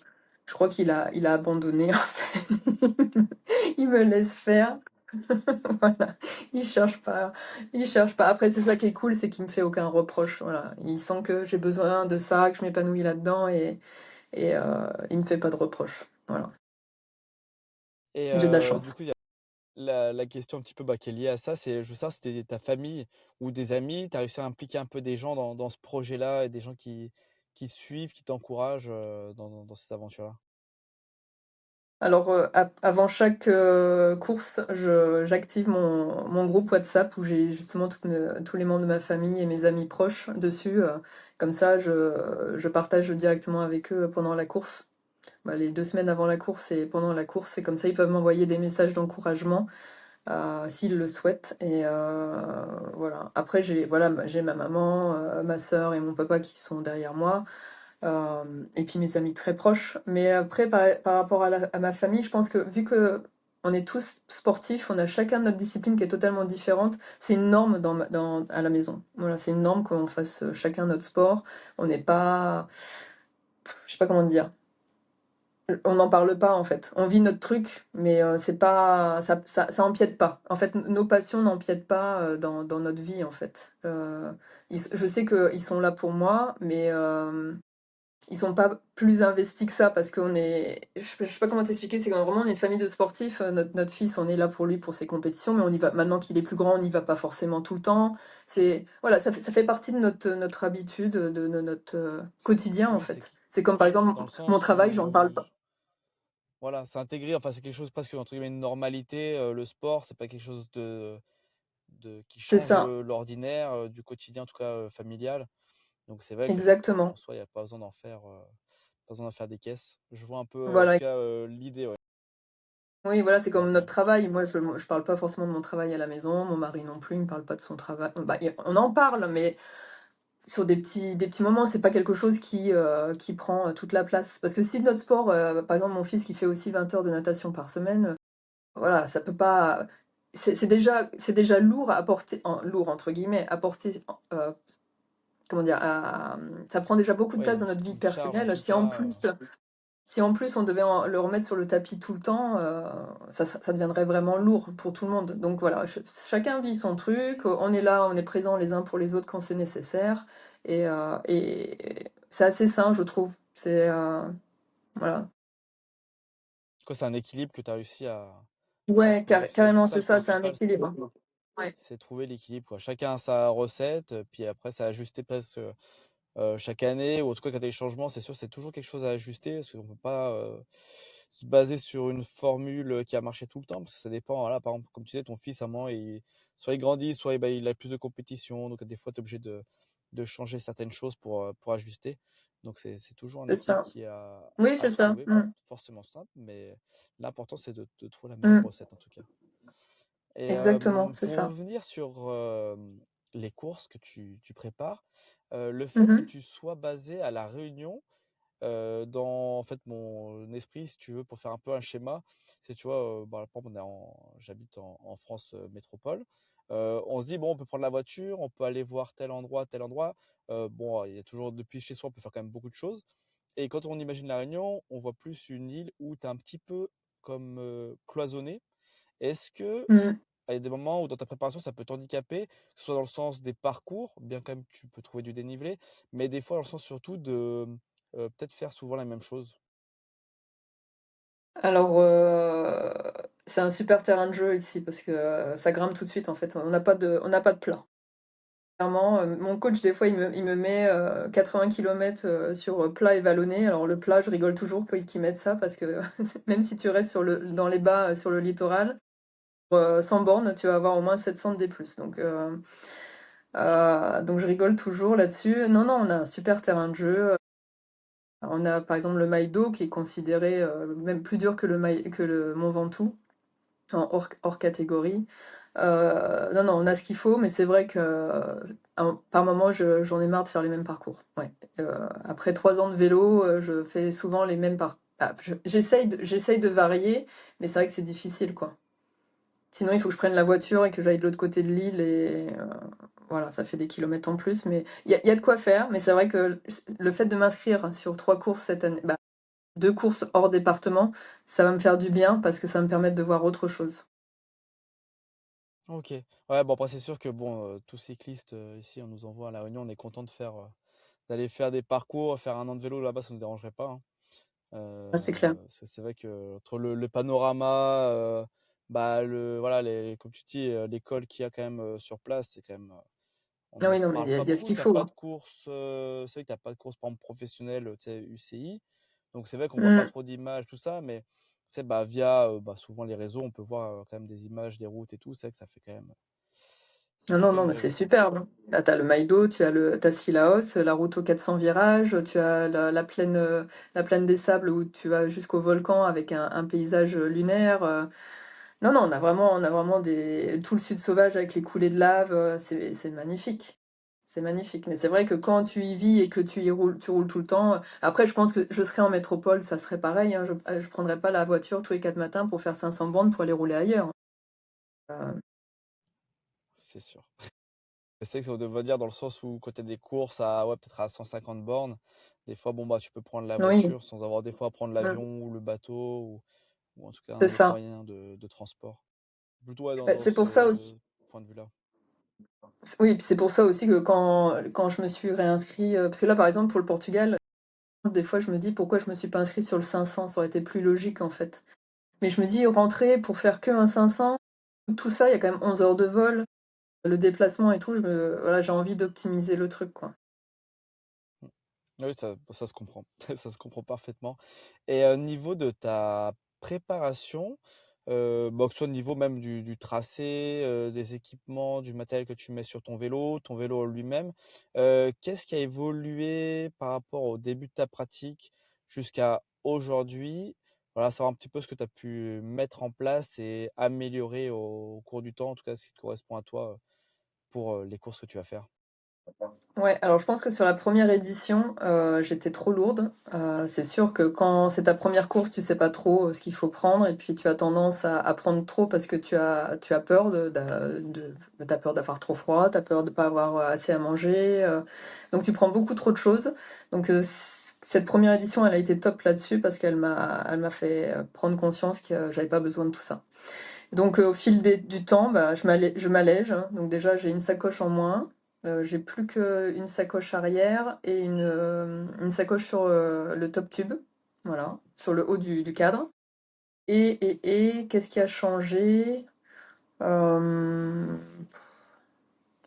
je crois qu'il a abandonné, en fait. Il me laisse faire. Voilà. Il cherche pas. Il cherche pas. Après, c'est ça qui est cool, c'est qu'il me fait aucun reproche. Voilà. Il sent que j'ai besoin de ça, que je m'épanouis là-dedans et il me fait pas de reproches. Voilà. Et J'ai de la du chance. coup, il y a la question un petit peu, bah, qui est liée à ça, c'est je veux savoir si c'était ta famille ou des amis, tu as réussi à impliquer un peu des gens dans ce projet-là et des gens qui te suivent, qui t'encouragent, dans ces aventures-là? Alors, avant chaque course, j'active mon groupe WhatsApp où j'ai justement tous les membres de ma famille et mes amis proches dessus. Comme ça, je partage directement avec eux pendant la course. Bah, les 2 semaines avant la course et pendant la course, et comme ça, ils peuvent m'envoyer des messages d'encouragement s'ils le souhaitent. Et voilà. Après, j'ai ma maman, ma sœur et mon papa qui sont derrière moi. Et puis mes amis très proches. Mais après, par rapport à ma famille, je pense que vu que on est tous sportifs, on a chacun notre discipline qui est totalement différente. C'est une norme à la maison. Voilà, c'est une norme qu'on fasse chacun notre sport. On n'est pas, je sais pas comment te dire. On n'en parle pas en fait. On vit notre truc, mais c'est pas, ça empiète pas. En fait, nos passions n'empiètent pas dans notre vie en fait. Je sais qu'ils sont là pour moi, mais ils sont pas plus investis que ça parce qu'on est, je sais pas comment t'expliquer, c'est quand vraiment on est une famille de sportifs. Notre fils, on est là pour lui pour ses compétitions, mais on y va maintenant qu'il est plus grand, on n'y va pas forcément tout le temps. C'est voilà, ça fait partie de notre habitude, de notre quotidien en Oui, c'est fait. C'est comme par exemple dans le mon sens travail, j'en parle où pas. voilà, c'est intégré, enfin, c'est quelque chose presque entre guillemets «une normalité», le sport, c'est pas quelque chose de qui C'est change, ça, l'ordinaire, du quotidien, en tout cas, familial. Donc c'est vrai que en exactement. soi, il y a pas besoin pas besoin d'en faire des caisses. Je vois un peu, en tout Voilà. cas, l'idée, ouais, Oui, voilà, c'est comme notre clairement. travail. Moi, je parle pas forcément de mon travail à la maison. Mon mari non plus, il me parle pas de son travail. Bah, on en parle, mais sur des petits moments, c'est pas quelque chose qui prend toute la place. Parce que si notre sport, par exemple, mon fils qui fait aussi 20 heures de natation par semaine, voilà, ça peut pas. C'est déjà lourd à porter, lourd entre guillemets, à porter. Comment dire, ça prend déjà beaucoup de Ouais, place dans notre vie une charge en personnelle. tout cas, Si en plus on devait le remettre sur le tapis tout le temps, ça deviendrait vraiment lourd pour tout le monde. Donc voilà, chacun vit son truc, on est là, on est présent les uns pour les autres quand c'est nécessaire. Et c'est assez sain, je trouve. Voilà. quoi, c'est un équilibre que tu as réussi à Ouais, trouver. C'est carrément, ça c'est le ça, c'est un principal, équilibre. Ouais, c'est trouver l'équilibre, quoi. Chacun a sa recette, puis après c'est ajusté presque, chaque année ou en tout cas quand il y a des changements, c'est sûr, c'est toujours quelque chose à ajuster parce qu'on peut pas, se baser sur une formule, qui a marché tout le temps parce que ça dépend, voilà, par exemple, comme tu disais, ton fils à un moment, soit il grandit, soit, bah, il a plus de compétition, donc des fois tu es obligé de changer certaines choses pour ajuster. Donc c'est toujours un c'est équilibre ça. qui a Oui, à c'est ça. trouver, pas Mm, forcément simple, mais l'important c'est de trouver la meilleure mm. recette en tout cas. Et Exactement, c'est pour ça. revenir sur, les courses que tu prépares, le fait que Mhm. tu sois basé à La Réunion, dans en fait mon esprit, si tu veux, pour faire un peu un schéma, c'est tu vois, bah, par exemple, j'habite en France, métropole. On se dit: «Bon, on peut prendre la voiture, on peut aller voir tel endroit, tel endroit». Bon, il y a toujours depuis chez soi, on peut faire quand même beaucoup de choses et quand on imagine La Réunion, on voit plus une île où tu es un petit peu comme, cloisonné. Est-ce que Mm. il y a des moments où dans ta préparation, ça peut t'handicaper, que ce soit dans le sens des parcours, bien quand même tu peux trouver du dénivelé, mais des fois dans le sens surtout de peut-être faire souvent la même chose? Alors, c'est un super terrain de jeu ici parce que, ça grimpe tout de suite en fait. On n'a pas de plat. Clairement, mon coach des fois il me met, 80 kilomètres, sur, plat et vallonné. Alors le plat, je rigole toujours qu'ils mettent ça parce que même si tu restes dans les bas, sur le littoral, 100 bornes, tu vas avoir au moins 700 de D+. Donc je rigole toujours là-dessus. Non, non, on a un super terrain de jeu. On a par exemple le Maïdo qui est considéré, même plus dur que le Mont Ventoux, en hors catégorie. Non, non, on a ce qu'il faut, mais c'est vrai que, par moment, j'en ai marre de faire les mêmes parcours. Ouais. Après 3 ans de vélo, je fais souvent les mêmes j'essaye de varier, mais c'est vrai que c'est difficile, quoi. Sinon, il faut que je prenne la voiture et que j'aille de l'autre côté de l'île et voilà, ça fait des kilomètres en plus, mais il y a de quoi faire. Mais c'est vrai que le fait de m'inscrire sur 3 courses cette année, 2 courses hors département, ça va me faire du bien parce que ça va me permettre de voir autre chose. OK. Ouais, bon, après, c'est sûr que bon, tout cycliste, ici, on nous envoie à La Réunion, on est content de faire, d'aller faire des parcours, faire un an de vélo là-bas, ça nous dérangerait pas, hein. Ah, c'est clair. Parce que c'est vrai que entre le panorama, voilà, comme tu dis, l'école qu'il y a quand même, sur place, c'est quand même, on Ah n'en oui, non, mais parle pas il y a ce beaucoup. qu'il T'as faut, pas hein. de course, c'est vrai que tu pas de course, par exemple, professionnelle, tu sais, UCI. Donc c'est vrai qu'on voit pas Mmh. trop d'images, tout ça, mais c'est via, souvent les réseaux, on peut voir, quand même des images des routes et tout. C'est vrai que ça Non, fait non, quand non, même mais c'est rêver. superbe, hein. Là, tu le Maïdo, tu as Sillaos, la route aux 400 virages, tu as la plaine des Sables où tu vas jusqu'au volcan avec un paysage, lunaire. Non, non, on a vraiment tout le sud sauvage avec les coulées de lave, c'est magnifique. C'est magnifique. Mais c'est vrai que quand tu y vis et que tu roules tout le temps. Après, je pense que je serais en métropole, ça serait pareil, hein. Je prendrais pas la voiture tous les 4 matins pour faire 500 bornes pour aller rouler ailleurs. Euh, C'est sûr. C'est vrai que ça veut dire dans le sens où quand tu des courses à ouais, peut-être à 150 bornes, des fois, bon, tu peux prendre la oui, voiture sans avoir des fois à prendre mm, l'avion ou le bateau ou en tout cas c'est un autre ça. moyen de transport. Plutôt, ouais, Bah, dans c'est pour ça ce aussi. point de vue-là. Oui, puis c'est pour ça aussi que quand je me suis réinscrit, parce que là, par exemple, pour le Portugal, des fois, je me dis pourquoi je me suis pas inscrit sur le 500, ça aurait été plus logique en fait. Mais je me dis rentrer pour faire que un 500, tout ça, il y a quand même 11 heures de vol, le déplacement et tout, voilà, j'ai envie d'optimiser le truc, quoi. Mmh. Oui, ça se comprend. Ça se comprend parfaitement et niveau de ta préparation, que ce soit au niveau même du tracé, des équipements, du matériel que tu mets sur ton vélo lui-même, qu'est-ce qui a évolué par rapport au début de ta pratique jusqu'à aujourd'hui? Voilà, savoir un petit peu ce que tu as pu mettre en place et améliorer au cours du temps, en tout cas ce qui te correspond à toi, pour, les courses que tu vas faire. Ouais, alors je pense que sur la première édition, j'étais trop lourde. C'est sûr que quand c'est ta première course, tu sais pas trop, ce qu'il faut prendre et puis tu as tendance à prendre trop parce que tu as peur tu peur d'avoir trop froid, tu as peur de pas avoir, assez à manger, donc tu prends beaucoup trop de choses. Donc, cette première édition, elle a été top là-dessus parce qu'elle m'a fait, prendre conscience que j'avais pas besoin de tout ça. Donc, au fil du temps, je m'allège, hein. Donc déjà, j'ai une sacoche en moins. J'ai plus qu'une sacoche arrière et une sacoche sur, le top tube, voilà, sur le haut du cadre. Et qu'est-ce qui a changé? Euh,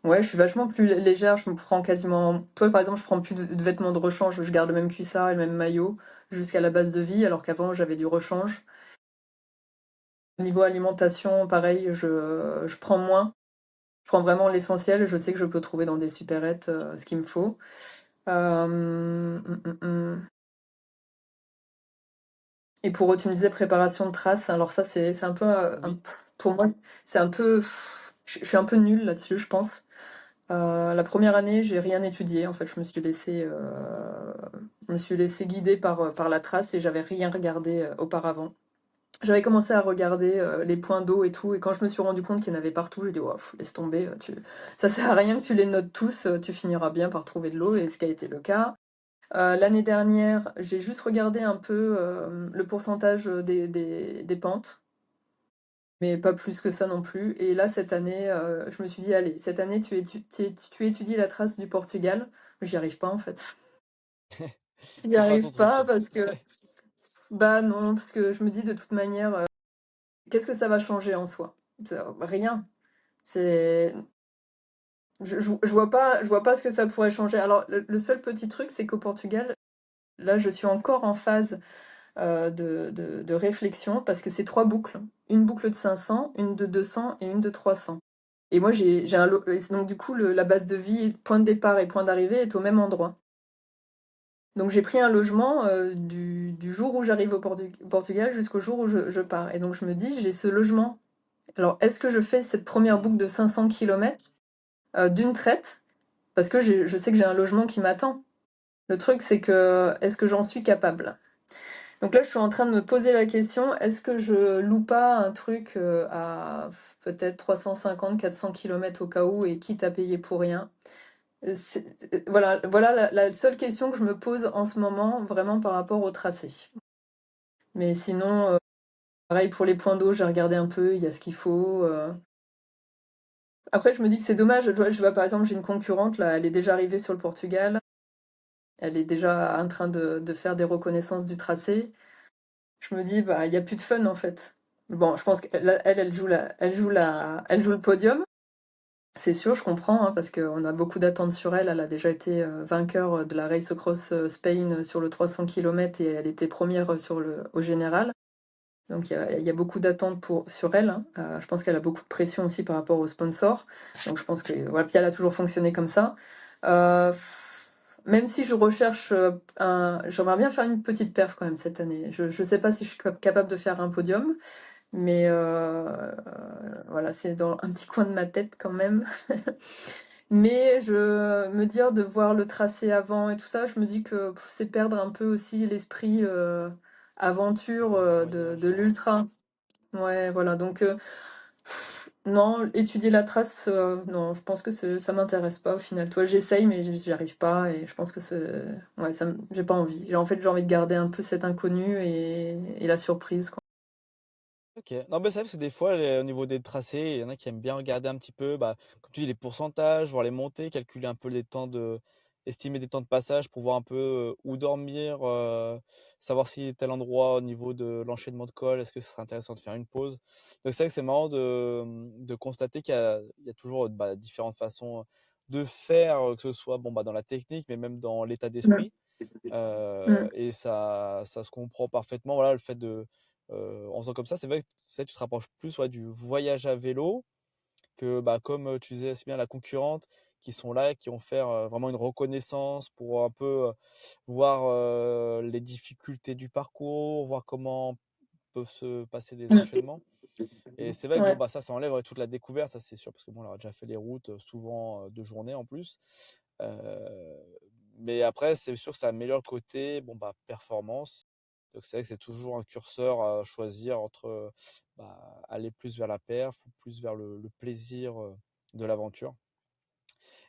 Ouais, je suis vachement plus légère. Je me prends quasiment. Toi, par exemple, je prends plus de vêtements de rechange. Je garde le même cuissard et le même maillot jusqu'à la base de vie, alors qu'avant, j'avais du rechange. Niveau alimentation, pareil, je prends moins. Je prends vraiment l'essentiel. Je sais que je peux trouver dans des supérettes, ce qu'il me faut. Et tu me disais préparation de traces. Alors ça, c'est un peu, Oui. pour moi, c'est un peu, je suis un peu nulle là-dessus, je pense. La première année, j'ai rien étudié. En fait, je me suis laissée guider par la trace et j'avais rien regardé, auparavant. J'avais commencé à regarder, les points d'eau et tout, et quand je me suis rendu compte qu'il y en avait partout, j'ai dit: «Oh, laisse tomber, ça sert à rien que tu les notes tous, tu finiras bien par trouver de l'eau», et ce qui a été le cas. L'année dernière, j'ai juste regardé un peu, le pourcentage, des pentes, mais pas plus que ça non plus. Et là, cette année, je me suis dit: «Allez, cette année, tu étudies la trace du Portugal». J'y arrive pas, en fait. J'y C'est pas ton arrive truc. pas parce que bah non, parce que je me dis de toute manière, qu'est-ce que ça va changer en soi? Rien. C'est je vois pas ce que ça pourrait changer. Alors le seul petit truc, c'est qu'au Portugal, là, je suis encore en phase, de réflexion parce que c'est 3 boucles. Une boucle de 500, une de 200 et une de 300. Et moi, j'ai un lo et donc du coup, la base de vie, point de départ et point d'arrivée est au même endroit. Donc j'ai pris un logement, du jour où j'arrive au Portugal jusqu'au jour où je pars. Et donc je me dis: «J'ai ce logement. Alors est-ce que je fais cette première Mmh. boucle de 500 kilomètres, d'une traite? Parce que je sais que j'ai un logement qui m'attend. Le truc, c'est que, est-ce que j'en suis capable?» Donc là, je suis en train de me poser la question, est-ce que je loue pas un truc, à peut-être 350-400 kilomètres au cas où et quitte à payer pour rien? Voilà la seule question que je me pose en ce moment, vraiment par rapport au tracé. Mais sinon, pareil pour les points d'eau, j'ai regardé un peu, il y a ce qu'il faut. Après, je me dis que c'est dommage. Je vois, par exemple, j'ai une concurrente, là, elle est déjà arrivée sur le Portugal. Elle est déjà en train de faire des reconnaissances du tracé. Je me dis, bah, il y a plus de fun en fait. Bon, je pense qu'elle joue le podium. C'est sûr, je comprends, hein, parce qu'on a beaucoup d'attentes sur elle. Elle a déjà été vainqueur de la Race Across Spain sur le 300 km et elle était première au général. Donc il y a beaucoup d'attentes sur elle, hein. Je pense qu'elle a beaucoup de pression aussi par rapport aux sponsors. Donc je pense que voilà, puis elle a toujours fonctionné comme ça. Euh, Même si je recherche j'aimerais bien faire une petite perf quand même cette année. Je sais pas si je suis capable de faire un podium, mais voilà, c'est dans un petit coin de ma tête quand même. Mais je me dire de voir le tracé avant et tout ça, je me dis que c'est perdre un peu aussi l'esprit aventure de Voyage, ouais. l'ultra. Ouais, voilà. Donc, non, étudier la trace, non, je pense que ça m'intéresse pas au final. Toi, j'essaye, mais j'y arrive pas et je pense que ouais, j'ai pas envie. En fait, j'ai envie de garder un peu cet inconnu et la surprise, quoi. OK. Non, mais c'est vrai parce que des fois, au niveau des tracés, il y en a qui aiment bien regarder un petit peu, bah, comme tu dis, les pourcentages, voir les montées, calculer un peu les temps estimer des temps de passage pour voir un peu où dormir, savoir si tel endroit au niveau de l'enchaînement de col, est-ce que ce serait intéressant de faire une pause. Donc c'est vrai que c'est marrant de constater qu'il y a toujours bah, différentes façons de faire, que ce soit bon, bah, dans la technique, mais même dans l'état Mm. d'esprit. Mm. Et ça se comprend parfaitement, voilà, le fait en faisant comme ça, c'est vrai que tu te rapproches plus, ouais, du voyage à vélo que, bah, comme, tu disais si bien la concurrente, qui sont là, qui vont faire, vraiment une reconnaissance pour un peu, voir, les difficultés du parcours, voir comment peuvent se passer des Mm. enchaînements. Et c'est vrai que bon, Ouais, bah, ça enlève, ouais, toute la découverte, ça c'est sûr, parce que bon, on a déjà fait les routes, souvent, de journée en plus. Heu, mais après, c'est sûr que ça améliore le côté, bon, bah, performance. Donc c'est vrai que c'est toujours un curseur à choisir entre, bah, aller plus vers la perf ou plus vers le plaisir, de l'aventure.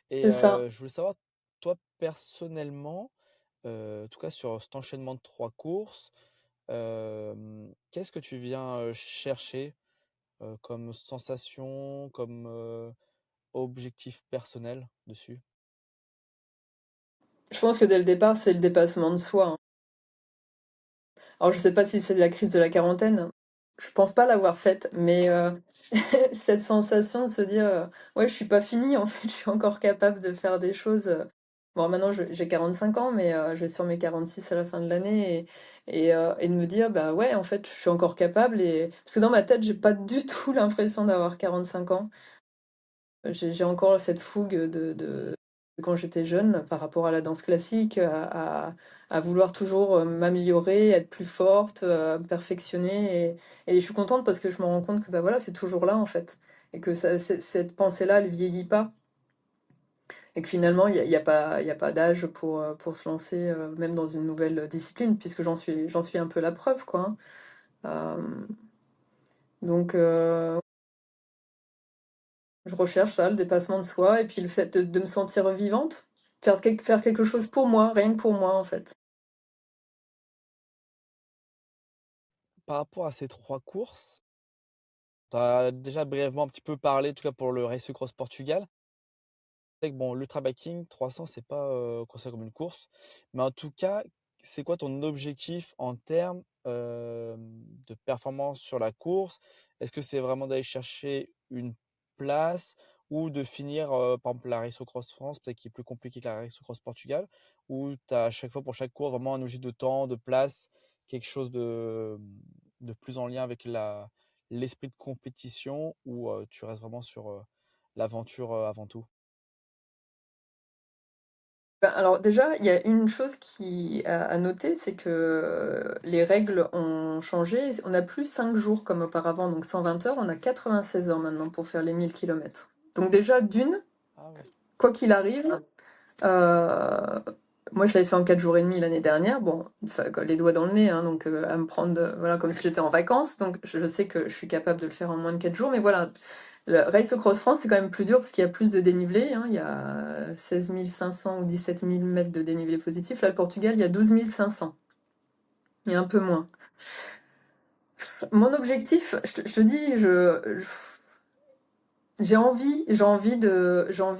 Et c'est ça. je voulais savoir, toi personnellement, en tout cas sur cet enchaînement de 3 courses, qu'est-ce que tu viens, chercher, comme sensation, comme, objectif personnel dessus? Je pense que dès le départ, c'est le dépassement de soi, hein. Alors, je sais pas si c'est la crise de la quarantaine. Je pense pas l'avoir faite, mais cette sensation de se dire, ouais, je suis pas finie, en fait, je suis encore capable de faire des choses. Bon, maintenant, j'ai 45 ans, mais je vais sur mes 46 à la fin de l'année et de me dire, bah ouais, en fait, je suis encore capable. Parce que dans ma tête, j'ai pas du tout l'impression d'avoir 45 ans. J'ai encore cette fougue de quand j'étais jeune par rapport à la danse classique, à vouloir toujours m'améliorer, être plus forte, me perfectionner. Et je suis contente parce que je me rends compte que bah voilà, c'est toujours là en fait. Et que cette pensée-là, elle vieillit pas. Et que finalement, il y a pas d'âge pour se lancer, même dans une nouvelle discipline, puisque j'en suis un peu la preuve, quoi, hein. Donc, je recherche ça, le dépassement de soi et puis le fait de me sentir vivante. Faire quelque chose pour moi, rien que pour moi, en fait. Par rapport à ces 3 courses, tu as déjà brièvement un petit peu parlé, en tout cas pour le Race Across Portugal. C'est que bon, l'ultra biking 300, c'est pas, considéré comme une course, mais en tout cas, c'est quoi ton objectif en termes, de performance sur la course? Est-ce que c'est vraiment d'aller chercher une place ou de finir, par exemple la Race Cross France, peut-être qui est plus compliqué que la Race Cross Portugal, où tu as à chaque fois pour chaque course vraiment un objectif de temps, de place, quelque chose de plus en lien avec l'esprit de compétition ou, tu restes vraiment sur, l'aventure, avant tout? Ben, alors déjà, il y a une chose qui à noter, c'est que les règles ont changé. On n'a plus 5 jours comme auparavant, donc 120 heures, on a 96 heures maintenant pour faire les 1000 kilomètres. Donc déjà, d'une, Ah ouais. quoi qu'il arrive, euh, moi je l'avais fait en 4 jours et demi l'année dernière, bon, enfin, les doigts dans le nez, hein, donc à me prendre voilà, comme si j'étais en vacances, donc je sais que je suis capable de le faire en moins de 4 jours, mais voilà, le Race Across France, c'est quand même plus dur parce qu'il y a plus de dénivelé, hein. Il y a 16 500 ou 17 000 mètres de dénivelé positif. Là, le Portugal, il y a 12 500. Il y a un peu moins. Mon objectif, je te dis, j'ai envie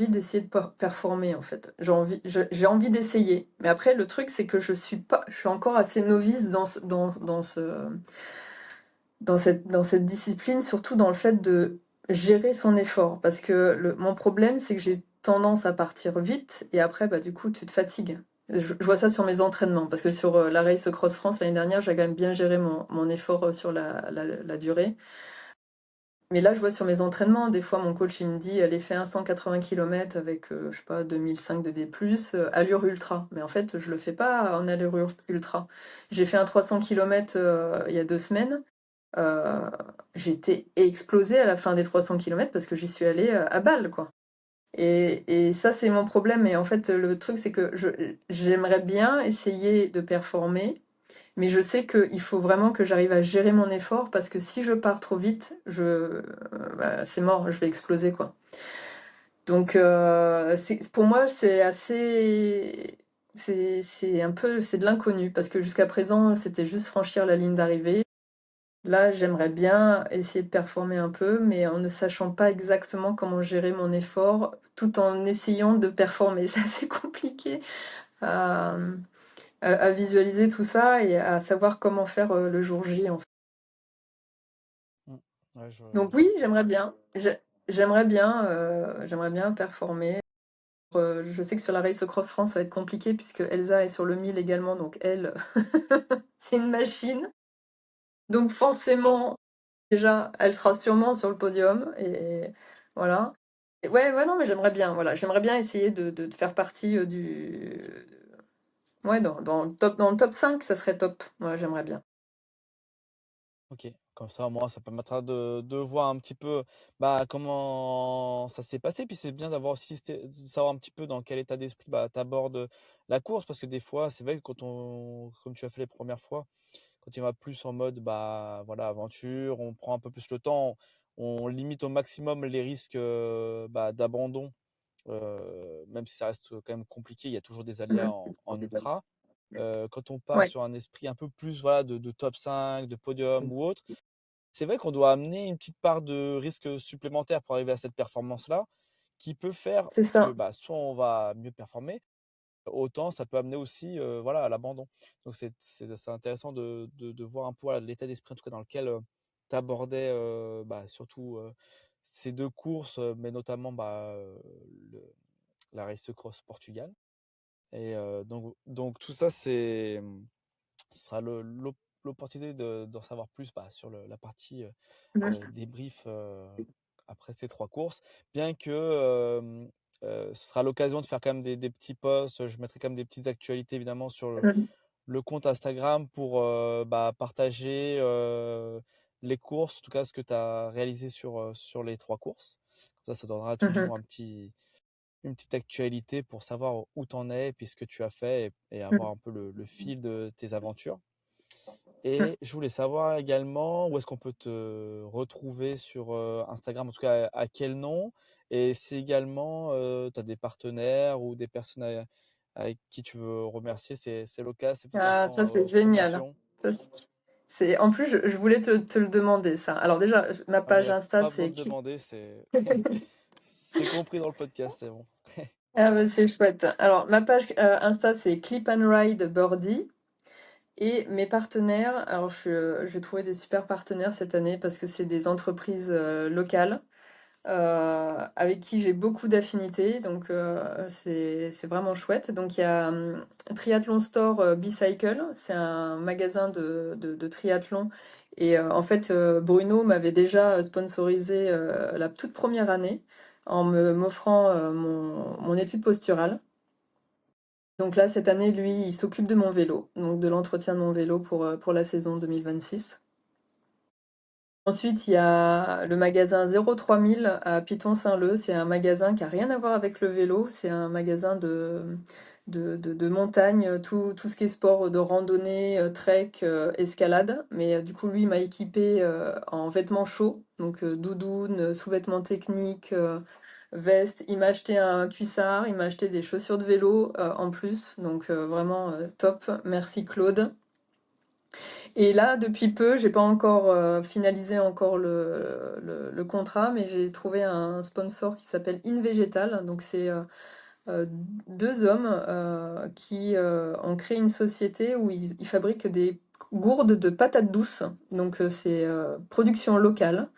d'essayer de performer en fait. J'ai envie d'essayer. Mais après, le truc, c'est que je suis encore assez novice dans cette discipline, surtout dans le fait de gérer son effort. Parce que mon problème, c'est que j'ai tendance à partir vite et après, bah, du coup, tu te fatigues. Je vois ça sur mes entraînements, parce que sur la Race Cross France l'année dernière, j'ai quand même bien géré mon effort sur la durée. Mais là, je vois sur mes entraînements, des fois, mon coach, il me dit, allez, fais un 180 km avec, je sais pas, 2005 de D+, allure ultra. Mais en fait, je le fais pas en allure ultra. J'ai fait un 300 km il y a 2 semaines. Euh, J'étais explosée à la fin des 300 km parce que j'y suis allée à balle, quoi. Et ça, c'est mon problème. Et en fait, le truc, c'est que j'aimerais bien essayer de performer, mais je sais qu'il faut vraiment que j'arrive à gérer mon effort parce que si je pars trop vite, bah, c'est mort, je vais exploser, quoi. Donc, pour moi, c'est assez. C'est un peu. C'est de l'inconnu parce que jusqu'à présent, c'était juste franchir la ligne d'arrivée. Là, j'aimerais bien essayer de performer un peu, mais en ne sachant pas exactement comment gérer mon effort, tout en essayant de performer. C'est assez compliqué à, à visualiser tout ça et à savoir comment faire le jour J, en fait. Mmh. Ouais, Donc je oui, vois. j'aimerais bien performer. Je sais que sur la Race Cross France, ça va être compliqué puisque Elsa est sur le 1000 également, donc elle, c'est une machine. Donc forcément, déjà, elle sera sûrement sur le podium et voilà. Et ouais, ouais, non, mais j'aimerais bien, voilà, j'aimerais bien essayer de faire partie ouais, dans le top 5, ça serait top. Ouais, j'aimerais bien. OK, comme ça, au moins, ça permettra de voir un petit peu, bah, comment ça s'est passé. Puis c'est bien d'avoir aussi de savoir un petit peu dans quel état d'esprit, bah, tu abordes, la course. Parce que des fois, c'est vrai que quand comme tu as fait les premières fois, quand tu vas plus en mode, bah, voilà, aventure, on prend un peu plus le temps, on limite au maximum les risques, bah, d'abandon, même si ça reste quand même compliqué, il y a toujours des aléas Mhm. en ultra. Quand on part Ouais, sur un esprit un peu plus, voilà, de top 5, de podium ou autre, c'est vrai qu'on doit amener une petite part de risque supplémentaire pour arriver à cette performance-là, qui peut faire c'est que, ça. bah, soit on va mieux performer, autant ça peut amener aussi, voilà, à l'abandon. Donc c'est intéressant de voir un peu, voilà, l'état d'esprit en tout cas dans lequel, tu abordais, bah, surtout, ces 2 courses, mais notamment, bah, le la Race Cross Portugal. Et donc tout ça, ce sera l'opportunité d'en savoir plus, bah, sur la partie, Mhm. débrief, après ces 3 courses. Bien que, ce sera l'occasion de faire quand même des petits posts. Je mettrai quand même des petites actualités évidemment sur Mhm. le compte Instagram pour, bah, partager, les courses, en tout cas ce que tu as réalisé sur les 3 courses. Comme ça donnera Mhm. toujours une petite actualité pour savoir où tu en es et puis ce que tu as fait et avoir Mhm. un peu le fil de tes aventures. Mhm. Et je voulais savoir également où est-ce qu'on peut te retrouver sur, Instagram, en tout cas à quel nom? Et si également, tu as des partenaires ou des personnes avec qui tu veux remercier, c'est l'occasion, c'est peut-être Ah, ça, l'instant, c'est génial. promotion. Ça, en plus, je voulais te le demander, ça. Alors déjà, ma Ah mais il page y a Insta, pas besoin c'est de qui? demander, c'est c'est compris dans le podcast, c'est bon. Ah bah, c'est chouette. Alors, ma page Insta, c'est Clip and Ride Birdie. Et mes partenaires, alors j'ai trouvé des super partenaires cette année parce que c'est des entreprises locales avec qui j'ai beaucoup d'affinités, donc c'est vraiment chouette. Donc il y a Triathlon Store Bicycle, c'est un magasin de triathlon. Et en fait, Bruno m'avait déjà sponsorisé la toute première année en m'offrant mon étude posturale. Donc là, cette année, lui, il s'occupe de mon vélo, donc de l'entretien de mon vélo pour la saison 2026. Ensuite, il y a le magasin 03000 à Piton-Saint-Leu. C'est un magasin qui a rien à voir avec le vélo. C'est un magasin de montagne, tout ce qui est sport de randonnée, trek, escalade. Mais du coup, lui, il m'a équipé en vêtements chauds, donc doudoune, sous-vêtements techniques, veste. Il m'a acheté un cuissard, il m'a acheté des chaussures de vélo en plus. Donc vraiment top. Merci Claude. Et là, depuis peu, j'ai pas encore finalisé encore le contrat, mais j'ai trouvé un sponsor qui s'appelle InVegetal. Donc c'est euh, deux hommes qui ont créé une société où ils fabriquent des gourdes de patates douces. Donc c'est production locale.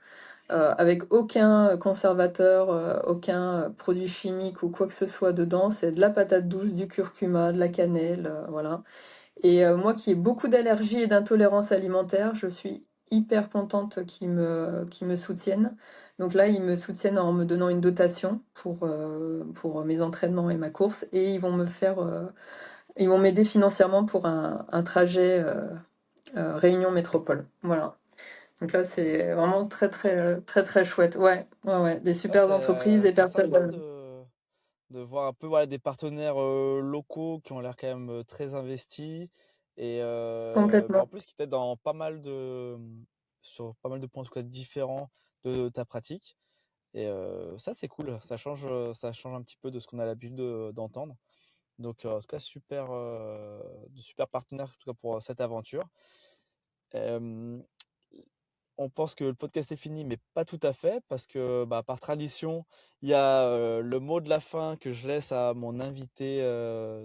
Avec aucun conservateur, aucun produit chimique ou quoi que ce soit dedans, c'est de la patate douce, du curcuma, de la cannelle, voilà. Et moi qui ai beaucoup d'allergies et d'intolérance alimentaire, je suis hyper contente qu'ils me soutiennent. Donc là, ils me soutiennent en me donnant une dotation pour mes entraînements et ma course. Et ils vont m'aider financièrement pour un trajet Réunion Métropole. Voilà. Donc là, c'est vraiment très, très chouette. Ouais, ouais, ouais. Des Ouais, super entreprises et c'est personnes. sympa de voir un peu voilà, des partenaires locaux qui ont l'air quand même très investis et bah, en Complètement. plus qui t'aident dans pas mal sur pas mal de points en tout cas, différents de ta pratique. Et ça, c'est cool. Ça change un petit peu de ce qu'on a l'habitude d'entendre. Donc, en tout cas, de super partenaires en tout cas, pour cette aventure. Euh, on pense que le podcast est fini, mais pas tout à fait, parce que bah, par tradition, il y a le mot de la fin que je laisse à mon invité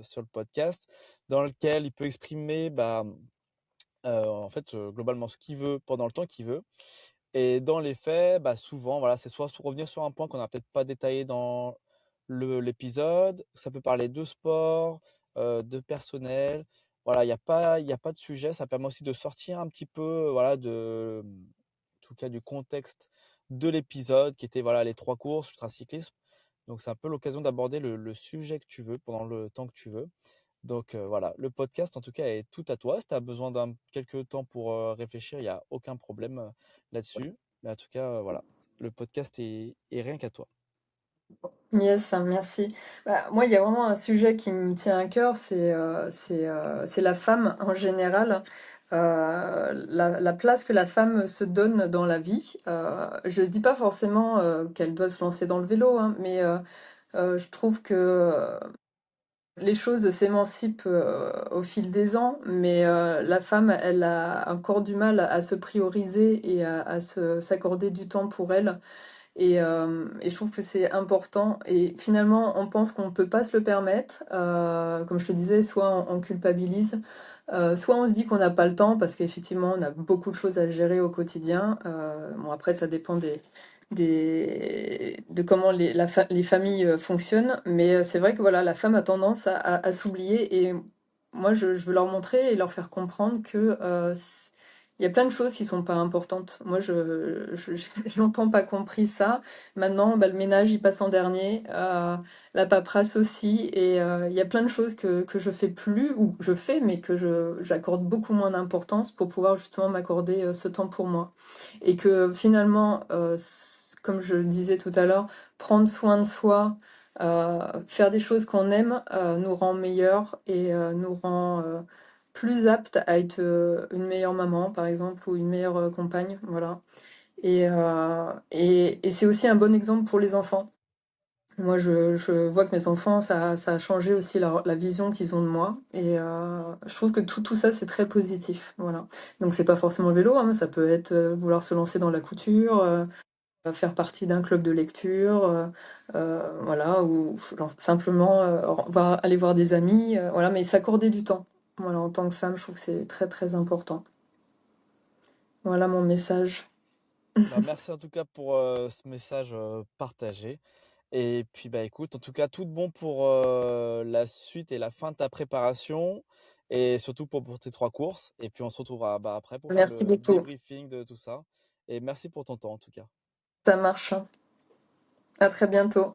sur le podcast, dans lequel il peut exprimer bah, en fait globalement ce qu'il veut pendant le temps qu'il veut. Et dans les faits, bah, souvent, voilà, c'est soit revenir sur un point qu'on n'a peut-être pas détaillé dans l'épisode, ça peut parler de sport, de personnel. Voilà, il y a pas de sujet. Ça permet aussi de sortir un petit peu, voilà, en tout cas, du contexte de l'épisode qui était, voilà, les trois courses, ultracyclisme. Donc, c'est un peu l'occasion d'aborder le sujet que tu veux pendant le temps que tu veux. Donc voilà, le podcast en tout cas est tout à toi. Si tu as besoin d'un quelques temps pour réfléchir, il n'y a aucun problème là-dessus. Mais en tout cas, voilà, le podcast est rien qu'à toi. Yes, merci. Bah, moi, il y a vraiment un sujet qui me tient à cœur, c'est la femme en général, la place que la femme se donne dans la vie. Je ne dis pas forcément qu'elle doit se lancer dans le vélo, hein, mais je trouve que les choses s'émancipent au fil des ans, mais la femme, elle a encore du mal à se prioriser et s'accorder du temps pour elle. Et je trouve que c'est important. Et finalement, on pense qu'on ne peut pas se le permettre. Comme je te disais, soit on culpabilise, soit on se dit qu'on n'a pas le temps parce qu'effectivement, on a beaucoup de choses à gérer au quotidien. Bon, après, ça dépend de comment les familles fonctionnent. Mais c'est vrai que voilà, la femme a tendance à s'oublier. Et moi, je veux leur montrer et leur faire comprendre que il y a plein de choses qui sont pas importantes. Moi, j'ai longtemps pas compris ça. Maintenant, bah, le ménage, il passe en dernier, la paperasse aussi, et il y a plein de choses que je fais plus, ou je fais, mais que j'accorde beaucoup moins d'importance pour pouvoir justement m'accorder ce temps pour moi. Et que finalement, comme je le disais tout à l'heure, prendre soin de soi, faire des choses qu'on aime, nous rend meilleurs et nous rend plus apte à être une meilleure maman, par exemple, ou une meilleure compagne, voilà. Et c'est aussi un bon exemple pour les enfants. Moi, je vois que mes enfants, ça a changé aussi la vision qu'ils ont de moi. Et je trouve que tout ça, c'est très positif. Voilà. Donc, c'est pas forcément le vélo, hein, ça peut être vouloir se lancer dans la couture, faire partie d'un club de lecture, voilà, ou simplement aller voir des amis, voilà, mais s'accorder du temps. Voilà, en tant que femme, je trouve que c'est très, très important. Voilà mon message. Bah, merci en tout cas pour, ce message, partagé et puis, bah, écoute, en tout cas, tout de bon pour, la suite et la fin de ta préparation et surtout pour tes 3 courses et puis on se retrouvera, bah, après pour faire Merci le beaucoup. débriefing de tout ça et merci pour ton temps en tout cas. Ça marche. À très bientôt.